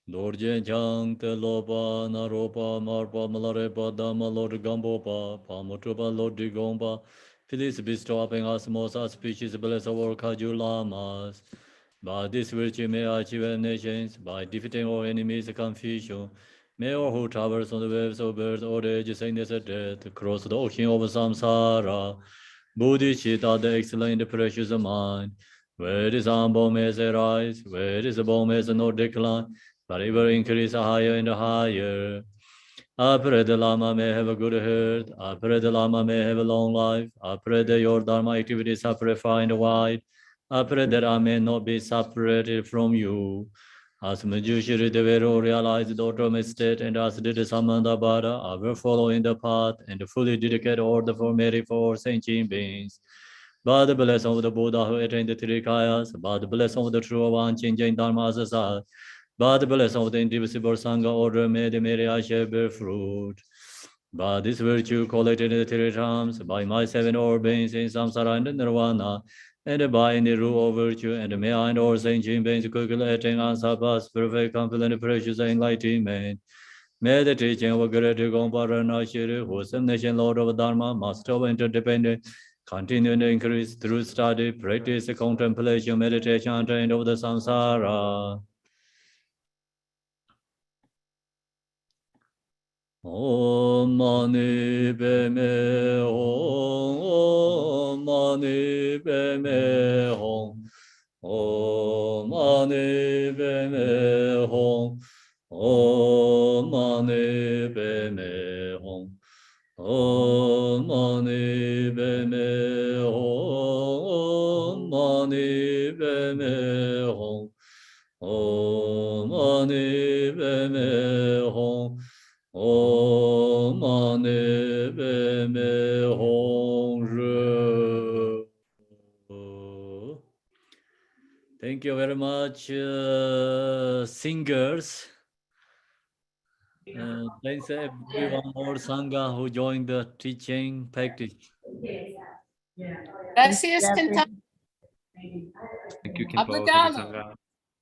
Lord Jenjang te lopa naropa marpa malarepa dama Lord Gambopa pamutupa Lord Digomba. Please bestow upon us most auspicious blessed our Kaju Lamas. By this virtue may I achieve nations, by defeating all enemies confusion. May all who travels on the waves of birth, old age, sickness, and death, cross the ocean of samsara. Bodhicitta, the excellent, the precious mind. Where is humble may rise, where is the bomb may no decline, but ever increase higher and higher. I pray the Lama may have a good health. I pray the Lama may have a long life. I pray that your Dharma activities are purified and wide. I pray that I may not be separated from you. As Manjushri Devero realized the autumn state, and as did Samandabhara, I will follow in the path and fully dedicate all the formerity for sentient beings. By the blessing of the Buddha who attained the three kayas, by the blessing of the true one, changing Dharma as a side, by the blessing of the indivisible Sangha order, may the Mary I shall bear fruit. By this virtue collected in the three times, by my seven orb beings in samsara and nirvana, and by any rule of virtue, and may I and all sentient beings quickly attain answer past perfect, complete, precious enlightenment. May the teaching of great Gomparana Shiri, who is nation Lord of Dharma, master of interdependent, continue to increase through study, practice, contemplation, meditation, and end of the samsara. Om Mani Padme Hum, Om Mani Padme Hum, Om Mani Padme Hum, Om Mani Padme Hum, Om Mani Padme Hum, Om Mani Padme Hum, Om Mani Padme Hum. Om Mani Padme Hum. Thank you very much, singers. Thanks everyone more Sangha who joined the teaching practice. Gracias, Kenta. Thank you, Kimpo. Thank you, Sangha.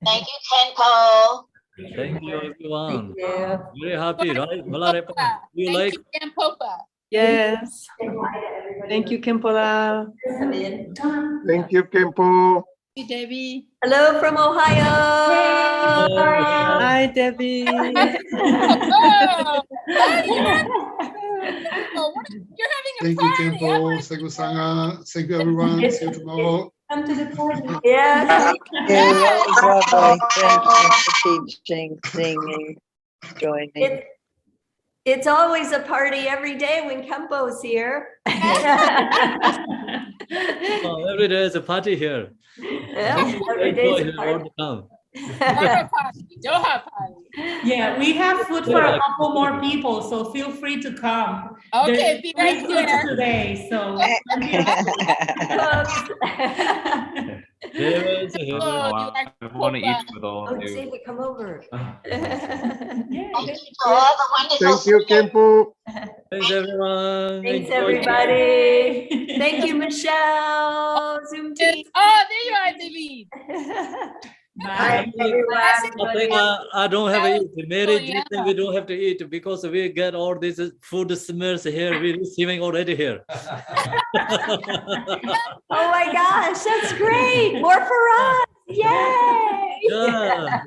Thank you, Kenpo. Thank you, everyone. Thank you. Very happy, right? Milarepa, you Thank like? you, Gampopa. Yes. Thank you, Kimpola. Thank you, Kempo. Hey, Debbie. Hello from Ohio. Hi, Debbie. Oh, you're having a Thank you, party. Kempo. Thank you, Sangha. Thank you, everyone. See you tomorrow. Come to the party. Yeah. That was lovely. Thank you for teaching, singing, joining. It's always a party every day when Kempo's here. Oh, every day is a party here. Yeah, every day's a party. Doha party. Doha party. Yeah, we have food for a couple more people, so feel free to come. Okay, be There's right free food there. today, so. David is here. Oh, you I are want to eat Copa. with all Oh, of you. David, come over. Thank you for all the wonderful Thank you, Kempo. Thanks, everyone. Thanks, Enjoy. everybody. Thank you, Michelle. Zoom team. Oh, there you are, David. Bye, I think I don't have to eat. Mary, Oh, do you yeah. think we don't have to eat because we get all these food smells here. We're receiving already here. Oh my gosh, that's great. More for us. Yay. Yeah.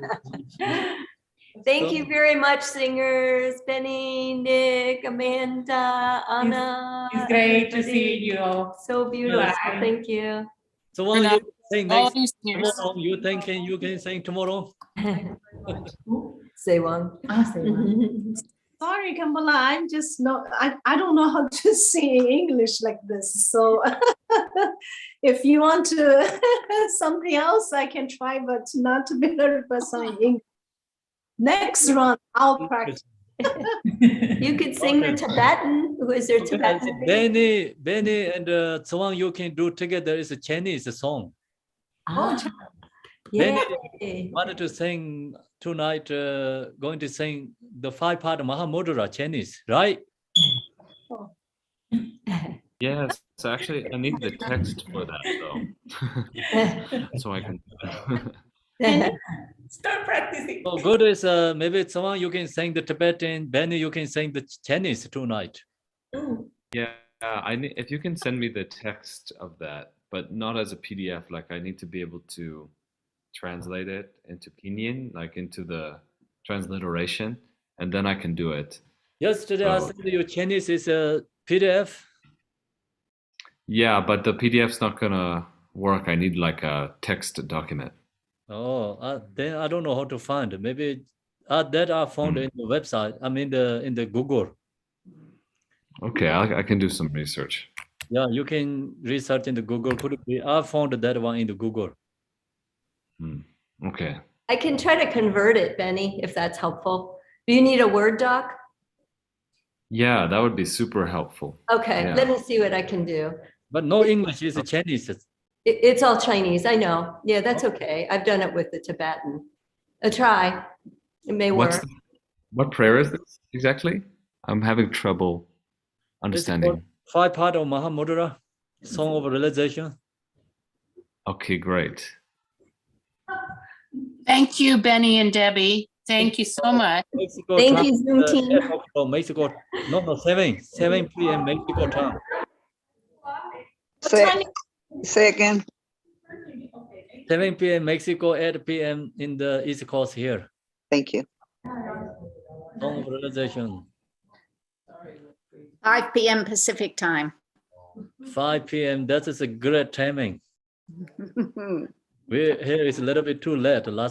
Thank you very much, singers. Benny, Nick, Amanda, Anna. It's great to everybody. see you all. So beautiful. Bye. Thank you. So while you sing next Volunteers. tomorrow, you thinking you can sing tomorrow? Say one. Sorry, Kamala, I'm just not, I don't know how to sing English like this. So if you want to something else, I can try, but not to be 100% English. Next round, I'll practice. You could sing the Tibetan. Who is there Tibetan? Benny and Tsawang, you can do together. It's a Chinese song. Benny wanted to sing tonight, going to sing the 5-part Mahamudra Chinese, right? Yes, so actually, I need the text for that though, so I can. Start practicing. So good is maybe someone you can sing the Tibetan, Benny you can sing the Chinese tonight. Yeah, I need, if you can send me the text of that, but not as a PDF. Like I need to be able to translate it into Pinyin, like into the transliteration, and then I can do it. Yesterday I sent you Chinese is a PDF. Yeah, but the PDF's not gonna work. I need like a text document. Oh, then I don't know how to find it. Maybe that I found in the website. I mean in the Google. Okay, I can do some research. Yeah, you can research in the Google. Could it be? I found that one in the Google. Okay. I can try to convert it, Benny, if that's helpful. Do you need a Word doc? Yeah, that would be super helpful. Okay, Yeah. let me see what I can do. But no English, it's Chinese. It's all Chinese, I know. Yeah, that's okay. I've done it with the Tibetan. A try. It may work. What prayer is this exactly? I'm having trouble understanding. 5-part of Mahamudra, Song of Realization. Okay, great. Thank you, Benny and Debbie. Thank you so much. Mexico Thank time, you, Zoom team. From Mexico. No, 7 p.m. Mexico time. Say again. 7 p.m. Mexico, 8 p.m. in the East Coast here. Thank you. Song of Realization. 5 p.m. Pacific time. 5 p.m. That is a great timing. Here is a little bit too late. Last